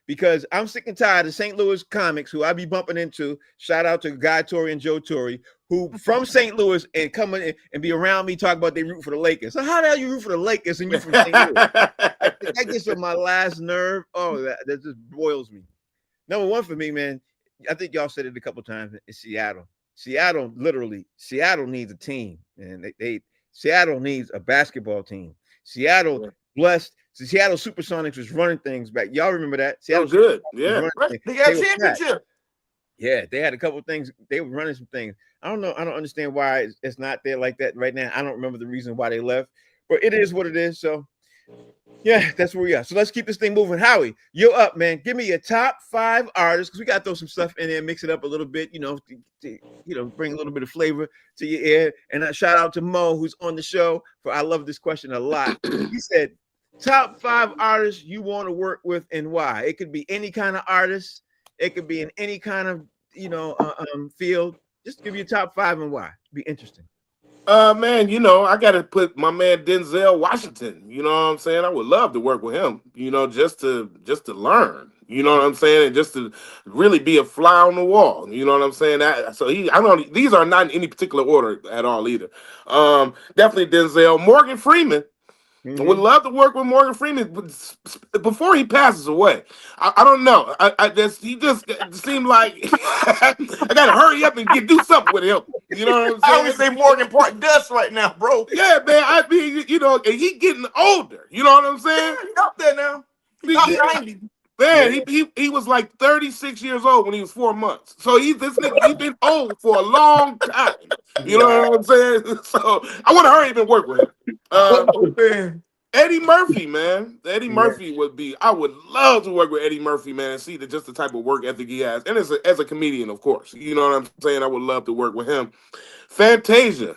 because I'm sick and tired of St. Louis comics who I be bumping into. Shout out to Guy Torre and Joe Torre, who from St. Louis and coming in and be around me talking about they root for the Lakers. So how the hell you root for the Lakers and you from St. Louis? That gets on my last nerve. Oh, that just boils me. Number 1 for me, man. I think y'all said it a couple times. It's Seattle. Seattle needs a team, and Seattle needs a basketball team. Seattle blessed. The Seattle Supersonics was running things back. Y'all remember that? Seattle good. Yeah, they got a championship. Yeah, they had a couple of things. They were running some things. I don't know. I don't understand why it's not there like that right now. I don't remember the reason why they left, but it is what it is. So, yeah, that's where we are. So let's keep this thing moving. Howie, you're up, man. Give me your top 5 artists, because we got to throw some stuff in there, mix it up a little bit, to bring a little bit of flavor to your ear. And I shout out to Mo, who's on the show, for I love this question a lot. He said, top 5 artists you want to work with and why. It could be any kind of artist. It could be in any kind of, field. Just give you top 5 and why. Be interesting. Man, I got to put my man Denzel Washington. You know what I'm saying? I would love to work with him. Just to learn. You know what I'm saying? And just to really be a fly on the wall. You know what I'm saying? These are not in any particular order at all either. Definitely Denzel. Morgan Freeman. I would love to work with Morgan Freeman before he passes away. I don't know. He just seemed like I gotta hurry up and do something with him. You know what I'm saying? I would say Morgan Park Dust right now, bro. Yeah, man. I mean, and he getting older. You know what I'm saying? Yeah, he's up there now. He's up 90. Man, he was like 36 years old when he was 4 months. So he's been old for a long time. You know what I'm saying? So I want to hurry up and work with him. Eddie Murphy, man. Eddie Murphy I would love to work with Eddie Murphy, man, and see just the type of work ethic he has. And as a comedian, of course. You know what I'm saying? I would love to work with him. Fantasia.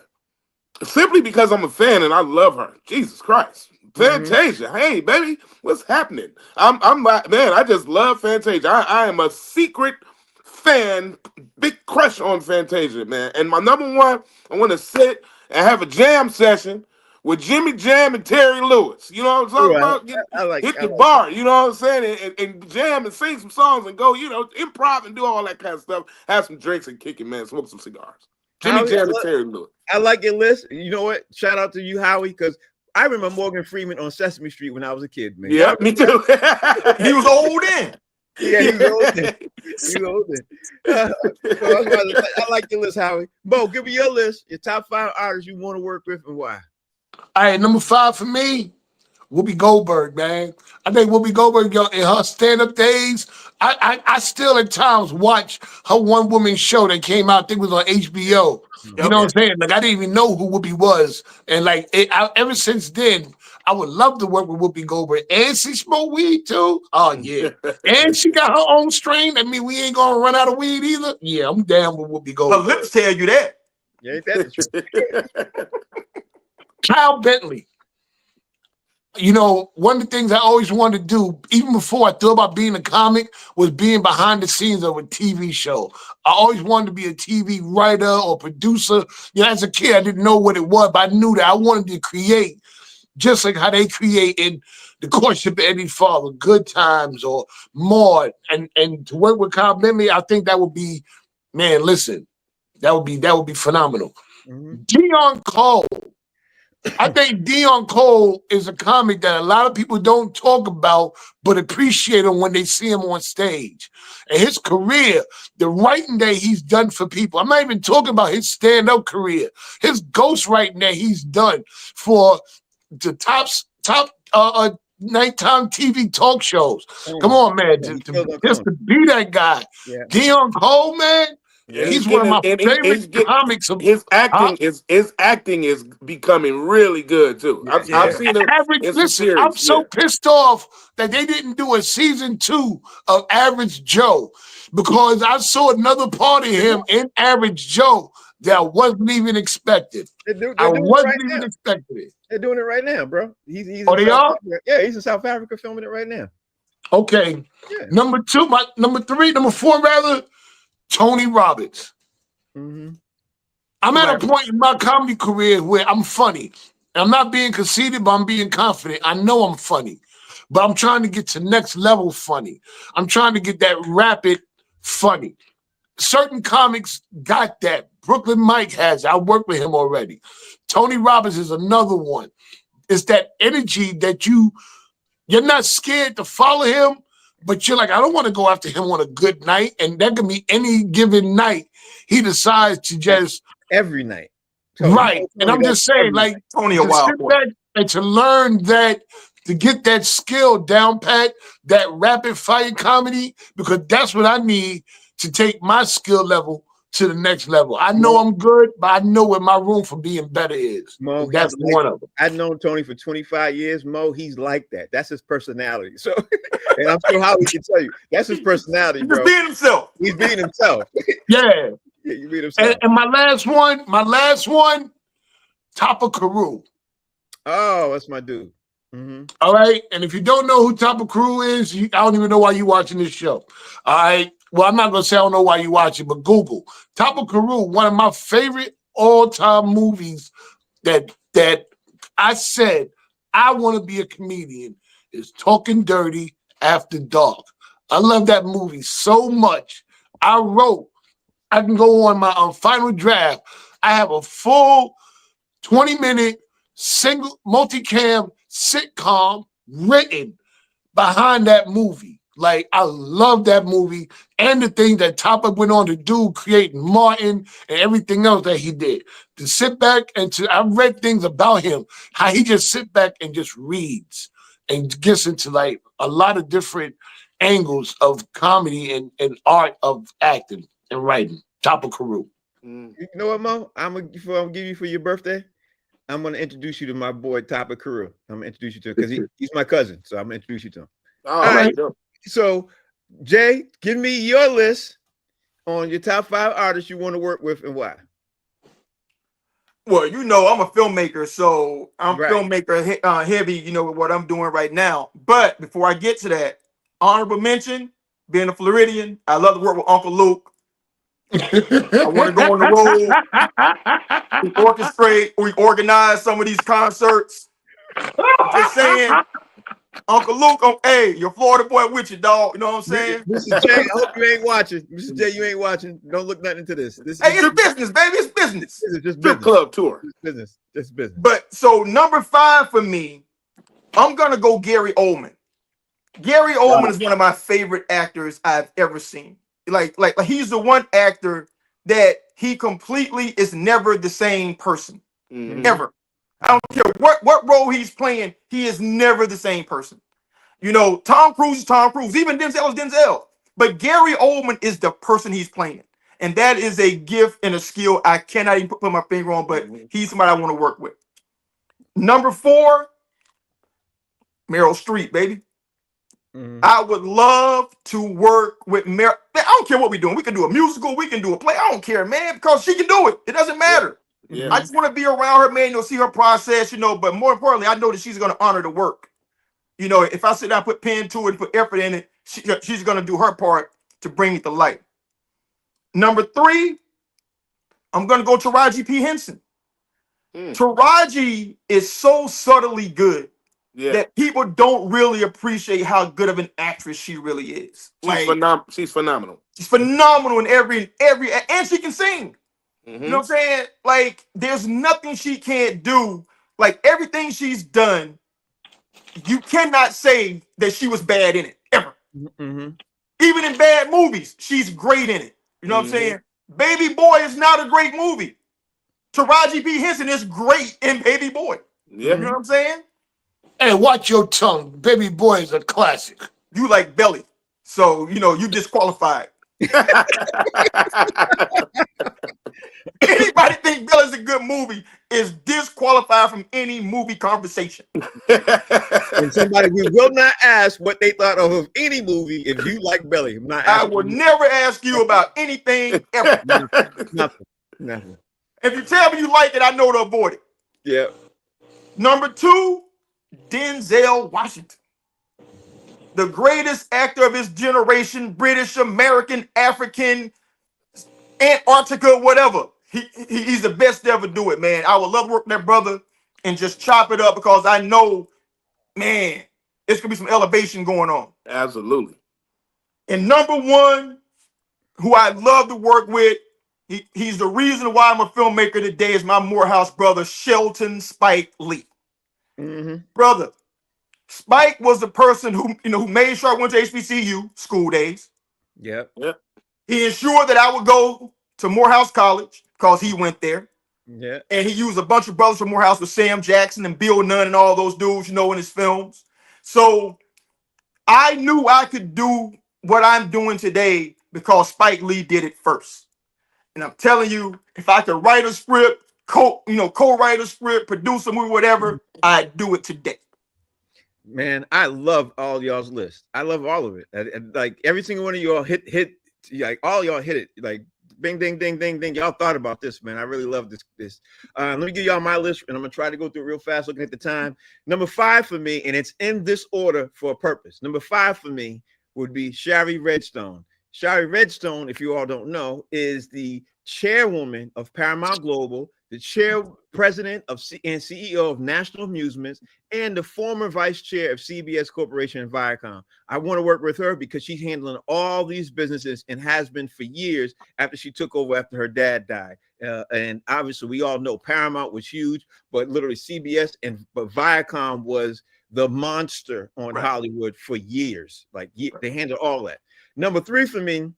Simply because I'm a fan and I love her. Jesus Christ. Fantasia. Hey, baby, what's happening? Man, I just love Fantasia. I am a secret fan, big crush on Fantasia, man. And my number 1, I want to sit and have a jam session with Jimmy Jam and Terry Lewis. You know what I'm talking about? Hit the bar, you know what I'm saying? And jam and sing some songs and go, improv and do all that kind of stuff. Have some drinks and kick it, man. Smoke some cigars. Jimmy Jam and Terry Lewis. I like your list. You know what? Shout out to you, Howie, because I remember Morgan Freeman on Sesame Street when I was a kid, man. Yeah, me too. He was old then. Yeah, he was old then. I like your list, Howie. Bo, give me your list. Your top 5 artists you want to work with and why. All right, number 5 for me, Whoopi Goldberg, man. I think Whoopi Goldberg, in her stand-up days, I still at times watch her one-woman show that came out, I think it was on HBO. You know what I'm saying? Like, I didn't even know who Whoopi was. And, ever since then, I would love to work with Whoopi Goldberg. And she smoked weed, too. Oh, yeah. And she got her own strain. I mean, we ain't going to run out of weed either. Yeah, I'm down with Whoopi Goldberg. Her lips tell you that. Yeah, ain't that the truth? Kyle Bentley. You know, one of the things I always wanted to do, even before I thought about being a comic, was being behind the scenes of a TV show. I always wanted to be a TV writer or producer. You know, as a kid, I didn't know what it was, but I knew that I wanted to create just like how they created The Courtship of Eddie's Father, Good Times, or Maud. And to work with Kyle Bentley, I think that would be, man, listen, that would be phenomenal. Mm-hmm. Dion Cole. I think Dion Cole is a comic that a lot of people don't talk about, but appreciate him when they see him on stage. And his career, the writing that he's done for people. I'm not even talking about his stand-up career. His ghost writing that he's done for the top nighttime TV talk shows. Come on, man. Yeah, Just to be that guy. yeah. Dion Cole, man. Yeah. He's one of my favorite comics. His acting is becoming really good too. I've seen him in some Listen, series. I'm so pissed off that they didn't do a season 2 of Average Joe, because I saw another part of him in Average Joe that I wasn't even expected. I wasn't even expecting it. They're doing it right now, bro. He's in Oh, they South are? Africa. Yeah, he's in South Africa filming it right now. Okay. Yeah. Number 4, rather, Tony Roberts. Mm-hmm. I'm at a point in my comedy career where I'm funny. I'm not being conceited, but I'm being confident. I know I'm funny, but I'm trying to get to next level funny. I'm trying to get that rapid funny. Certain comics got that. Brooklyn Mike has. I worked with him already. Tony Roberts is another one. It's that energy that you're not scared to follow him, but you're like, I don't want to go after him on a good night. And that can be any given night. He decides to just every night. Right. And I'm just saying, like, Tony a wild boy. And to learn that, to get that skill down pat, that rapid fire comedy, because that's what I need to take my skill level to the next level. I know I'm good, but I know where my room for being better is. Mo, that's one of them. I've known Tony for 25 years. Mo, he's like that. That's his personality. So, and I'm sure Howie can tell you, that's his personality, bro. He's being himself. He's being himself. Yeah. Yeah, you beat himself. And my last one, Topper Carew. Oh, that's my dude. Mm-hmm. All right. And if you don't know who Topper Carew is, I don't even know why you're watching this show. All right. Well, I'm not going to say I don't know why you watch it, but Google. Topper Carew, one of my favorite all-time movies that I said I want to be a comedian is Talking Dirty After Dark. I love that movie so much. I can go on my final draft. I have a full 20-minute single multicam sitcom written behind that movie. Like, I love that movie and the thing that Topper went on to do, creating Martin and everything else that he did. To sit back and I read things about him, how he just sit back and just reads and gets into like a lot of different angles of comedy and art of acting and writing. Topper Carew. You know what, Mo? I'm gonna give you for your birthday. I'm gonna introduce you to my boy Topper Carew. I'm gonna introduce you to him because he's my cousin. So I'm gonna introduce you to him. All right. So, Jay, give me your list on your top 5 artists you want to work with and why. Well, you know, I'm a filmmaker, so I'm filmmaker heavy, you know, with what I'm doing right now. But before I get to that, honorable mention, being a Floridian, I love to work with Uncle Luke. I want to go on the road. We orchestrate, we organize some of these concerts. Just saying. Uncle Luke, hey, your Florida boy with you, dog. You know what I'm saying? Mr. J, I hope you ain't watching. Mr. J, you ain't watching. Don't look nothing into this. Hey, it's business, baby. It's business. This is just Strip club tour. It's business. It's business. But so number 5 for me, I'm gonna go Gary Oldman. Gary Oldman is one of my favorite actors I've ever seen. Like he's the one actor that he completely is never the same person. Ever. I don't care what role he's playing, he is never the same person. You know, Tom Cruise is Tom Cruise, even Denzel is Denzel. But Gary Oldman is the person he's playing. And that is a gift and a skill I cannot even put my finger on, but he's somebody I want to work with. Number 4, Meryl Streep, baby. Mhm. I would love to work with Mary. I don't care what we're doing. We can do a musical. We can do a play. I don't care, man, because she can do it. It doesn't Yeah. matter. Yeah. I just want to be around her, man. You'll see her process, but more importantly, I know that she's going to honor the work. If I sit down, put pen to it, put effort in it, she's going to do her part to bring it to light. Number 3, I'm going to go to Taraji P. Henson. Taraji is so subtly good Yeah. that people don't really appreciate how good of an actress she really is. She's phenomenal. She's phenomenal in every, and she can sing. Mm-hmm. You know what I'm saying? Like, there's nothing she can't do. Like, everything she's done, you cannot say that she was bad in it, ever. Mhm. Even in bad movies, she's great in it. You know what I'm saying? Baby Boy is not a great movie. Taraji P. Henson is great in Baby Boy. Yeah. You know what I'm saying? Hey, watch your tongue. Baby Boy is a classic. You like Belly. So, you disqualified. Anybody think Belly's a good movie is disqualified from any movie conversation. And somebody, we will not ask what they thought of any movie if you like Belly. I'm not I asking would you. never ask you about anything ever. Nothing. If you tell me you like it, I know to avoid it. Yeah. Number 2, Denzel Washington. The greatest actor of his generation, British, American, African, Antarctica, whatever. He's the best to ever do it, man. I would love to work with that brother and just chop it up because I know, man, it's going to be some elevation going on. Absolutely. And number 1, who I love to work with, he's the reason why I'm a filmmaker today, is my Morehouse brother, Shelton Spike Lee. Mm-hmm. Brother, Spike was the person who made sure I went to HBCU school days. Yep. He ensured that I would go to Morehouse College because he went there. Yeah. And he used a bunch of brothers from Morehouse with Sam Jackson and Bill Nunn and all those dudes, in his films. So I knew I could do what I'm doing today because Spike Lee did it first. And I'm telling you, if I could write a script, co-write a script, produce a movie, whatever, I'd do it today. Man, I love all y'all's lists. I love all of it. Like every single one of y'all hit, like all y'all hit it. Like bing, ding, ding, ding, ding. Y'all thought about this, man. I really love this. Let me give y'all my list, and I'm gonna try to go through it real fast, looking at the time. Number 5 for me, and it's in this order for a purpose. Number 5 for me would be Shari Redstone. Shari Redstone, if you all don't know, is the chairwoman of Paramount Global, the chair president and CEO of National Amusements, and the former vice chair of CBS Corporation and Viacom. I want to work with her because she's handling all these businesses and has been for years after she took over after her dad died. And obviously, we all know Paramount was huge, but literally CBS but Viacom was the monster on Hollywood for years. They handled all that. Number 3 for me,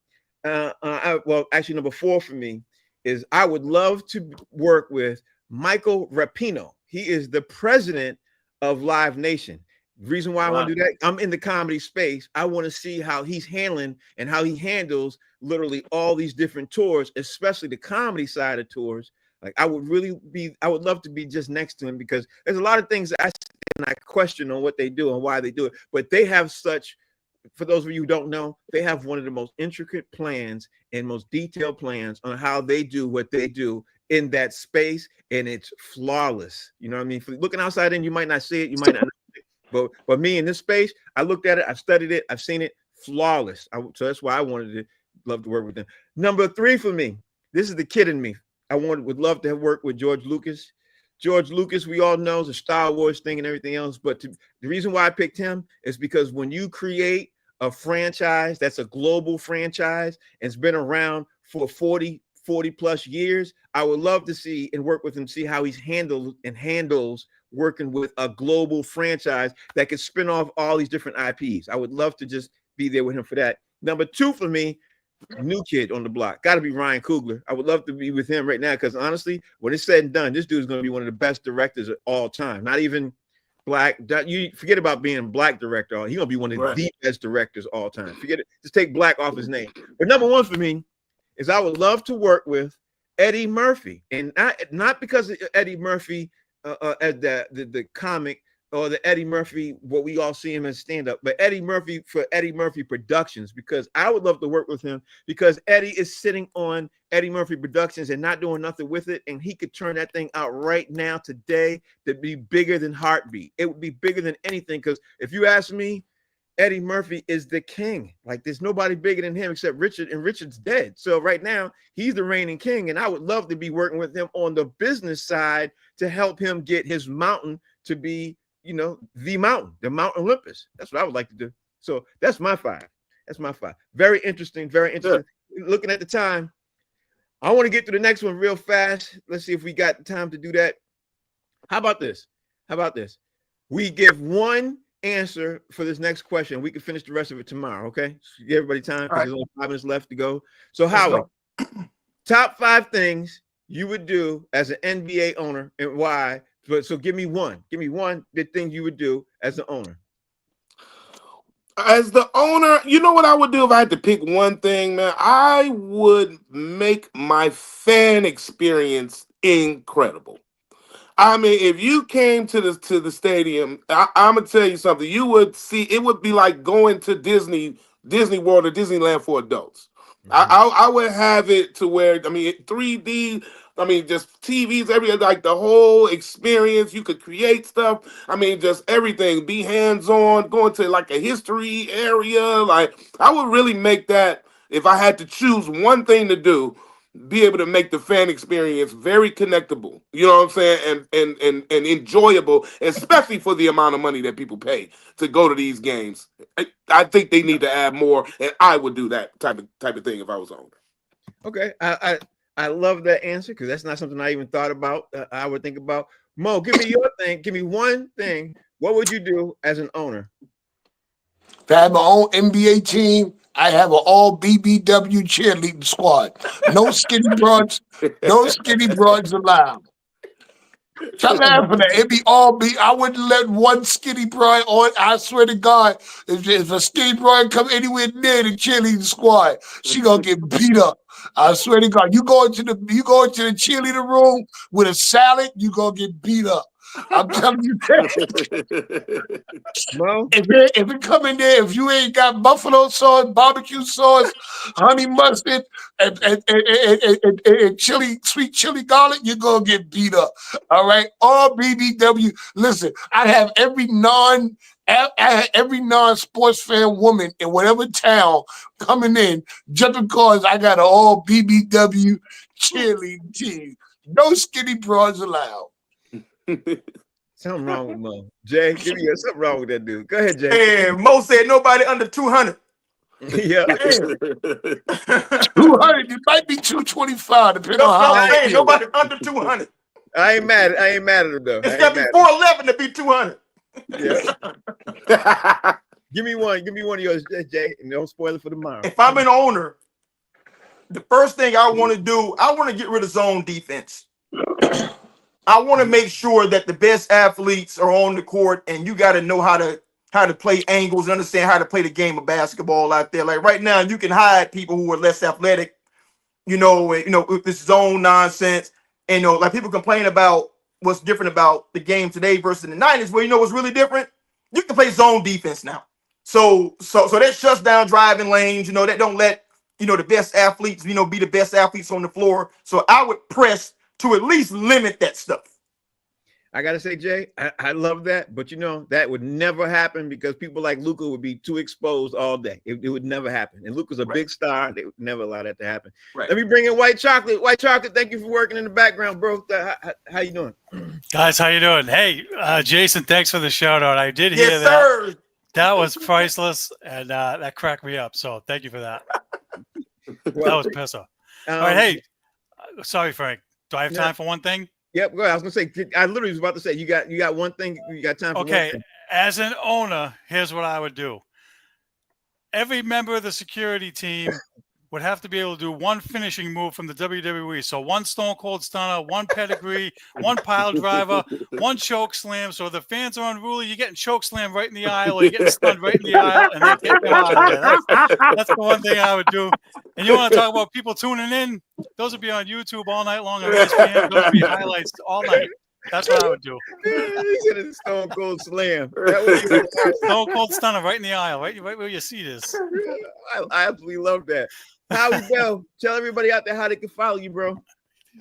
number 4 for me is I would love to work with Michael Rapino. He is the president of Live Nation. The reason why I want to do that, I'm in the comedy space. I want to see how he's handling and how he handles literally all these different tours, especially the comedy side of tours. Like I would love to be just next to him because there's a lot of things that I question on what they do and why they do it, but they have such, for those of you who don't know, they have one of the most intricate plans and most detailed plans on how they do what they do in that space, and it's flawless. You know what I mean? For looking outside in, you might not see it, you might not know it, but me in this space, I looked at it, I've studied it, I've seen it, flawless. So that's why I love to work with them. Number 3 for me, this is the kid in me. Would love to work with George Lucas. George Lucas, we all know, is a Star Wars thing and everything else. But the reason why I picked him is because when you create a franchise that's a global franchise and it's been around for 40 plus years, I would love to see and work with him, see how he's handles working with a global franchise that could spin off all these different IPs. I would love to just be there with him for that. Number 2 for me, new kid on the block, got to be Ryan Coogler. I would love to be with him right now because honestly, when it's said and done, this dude is going to be one of the best directors of all time. Not even black. You forget about being a black director. He's going to be one of the best directors of all time. Forget it. Just take black off his name. But number 1 for me is I would love to work with Eddie Murphy, and not because of Eddie Murphy as the comic or the Eddie Murphy, what we all see him as stand up, but Eddie Murphy for Eddie Murphy Productions, because I would love to work with him because Eddie is sitting on Eddie Murphy Productions and not doing nothing with it. And he could turn that thing out right now today to be bigger than Heartbeat. It would be bigger than anything. Because if you ask me, Eddie Murphy is the king. Like there's nobody bigger than him except Richard, and Richard's dead. So right now he's the reigning king. And I would love to be working with him on the business side to help him get his mountain to be, the mountain, the Mount Olympus. That's what I would like to do. So that's my 5. That's my 5. Very interesting. Very interesting. Yeah. Looking at the time, I want to get to the next one real fast. Let's see if we got time to do that. How about this? We give one answer for this next question. We can finish the rest of it tomorrow. Okay. So give everybody time because there's only 5 minutes left to go. So Howard, top 5 things you would do as an NBA owner and why. So give me one. The thing you would do as an owner. As the owner, you know what I would do if I had to pick one thing, man? I would make my fan experience incredible. I mean, if you came to the stadium, I'm gonna tell you something. You would see it would be like going to Disney World or Disneyland for adults. Mm-hmm. I would have it to where 3D. Just TVs, like the whole experience. You could create stuff. Just everything. Be hands-on. Going to like a history area. Like I would really make that. If I had to choose one thing to do, be able to make the fan experience very connectable. You know what I'm saying? And enjoyable, especially for the amount of money that people pay to go to these games. I think they need to add more, and I would do that type of thing if I was owner. Okay, I love that answer because that's not something I even thought about. I would think about. Mo, give me your thing. Give me one thing. What would you do as an owner? If I had my own NBA team, I have an all BBW cheerleading squad. No skinny broads allowed. Stop laughing at it. Be all be. I wouldn't let one skinny broad on. I swear to God, if a skinny broad come anywhere near the cheerleading squad, she gonna get beat up. I swear to God, you go into the cheerleader room with a salad, you gonna get beat up. I'm telling you that. Well, if it come in there, if you ain't got buffalo sauce, barbecue sauce, honey mustard, and sweet chili garlic, you're gonna get beat up. All right, all BBW. Listen, I have every non-sports fan woman in whatever town coming in just because I got an all BBW cheerleading team. No skinny broads allowed. Something wrong with Mo. Jay, give me something wrong with that dude. Go ahead, Jay. Hey, Mo said nobody under 200. Yeah. 200. It might be 225, depending on how I feel. Nobody under 200. I ain't mad at him though. It's got to be 411 to be 200. Yeah. Give me one of yours, Jay, and don't spoil it for tomorrow. If I'm an owner, the first thing I want to do, I want to get rid of zone defense. I want to make sure that the best athletes are on the court, and you got to know how to play angles and understand how to play the game of basketball out there. Like right now, you can hide people who are less athletic, with this zone nonsense. And like people complain about what's different about the game today versus the 90s, where what's really different? You can play zone defense now. So that shuts down driving lanes, that don't let the best athletes, be the best athletes on the floor. So I would press to at least limit that stuff. I gotta say, Jay, I love that, but that would never happen because people like Luka would be too exposed all day. It would never happen. And Luka's a big star. They would never allow that to happen. Right. Let me bring in White Chocolate. White Chocolate, thank you for working in the background, bro. How you doing? Guys, how you doing? Hey, Jason, thanks for the shout out. I did hear that. Sir. That was priceless, and that cracked me up. So thank you for that. That was piss off. All right, hey, sorry, Frank. Do I have time for one thing? Yep, go ahead. I was gonna say, I literally was about to say, you got one thing. You got time for one thing. As an owner, here's what I would do. Every member of the security team would have to be able to do one finishing move from the WWE. So one Stone Cold Stunner, one pedigree, one pile driver, one choke slam. So the fans are unruly. You're getting choke slam right in the aisle, or you're getting stunned right in the aisle, and they can't come out of there. That's the one thing I would do. And you want to talk about people tuning in? Those would be on YouTube all night long on ESPN. Those would be highlights all night. That's what I would do. He said it's Stone Cold Slam. That would be Stone Cold Stunner right in the aisle, right where your seat is. I absolutely love that. Howie Bell, tell everybody out there how they can follow you, bro.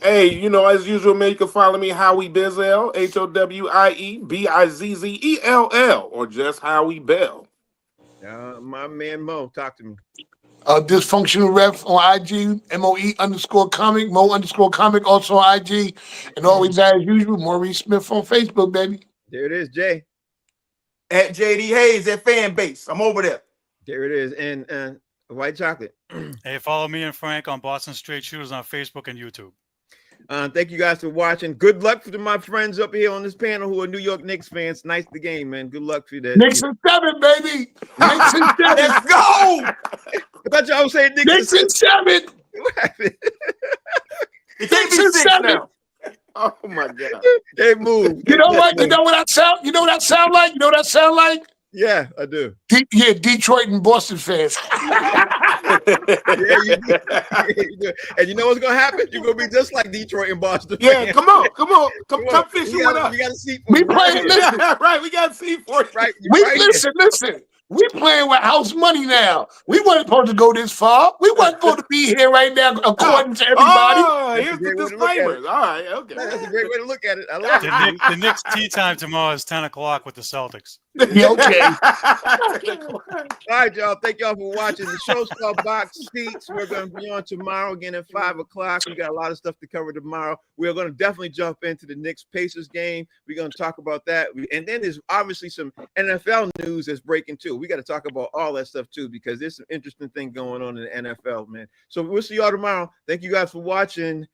Hey, as usual, man, you can follow me, Howie Bizzell, HOWIEBIZZELL, or just Howie Bell. My man Mo, talk to me. Dysfunctional Ref on IG, MOE_comic, Mo_comic, also on IG. And always, as usual, Maurice Smith on Facebook, baby. There it is, Jay. At JD Hayes at fan base. I'm over there. There it is. And White Chocolate. Hey, follow me and Frank on Boston Straight Shooters on Facebook and YouTube. Thank you guys for watching. Good luck to my friends up here on this panel who are New York Knicks fans. Nice the game, man. Good luck for that. Knicks and 7, baby. Knicks and 7. Let's go. I thought y'all was saying Knicks and 7. What happened? It can't be Knicks and 6 7. now. Oh my God! They moved. You know what? You know what I sound? You know what I sound like? You know what I sound like? Yeah, I do. Detroit and Boston fans. Yeah, you do. And you know what's gonna happen? You're gonna be just like Detroit and Boston. Yeah, fans. come fishing with us. You got a seat. We playing. Listen, Right, we got to see for it. Right. we right listen. We playing with house money now. We wasn't supposed to go this far. We wasn't supposed to be here right now, according to everybody. Oh, here's That's a the great way to look at disclaimers. All right, okay. That's a great way to look at it. I love it. The Knicks tea time tomorrow is 10 o'clock with the Celtics. Yeah, okay. All right, y'all. Thank y'all for watching. The show's called Box Seats. We're going to be on tomorrow again at 5 o'clock. We got a lot of stuff to cover tomorrow. We're going to definitely jump into the Knicks Pacers game. We're going to talk about that. And then there's obviously some NFL news that's breaking too. We got to talk about all that stuff too, because there's some interesting thing going on in the NFL, man. So we'll see y'all tomorrow. Thank you guys for watching.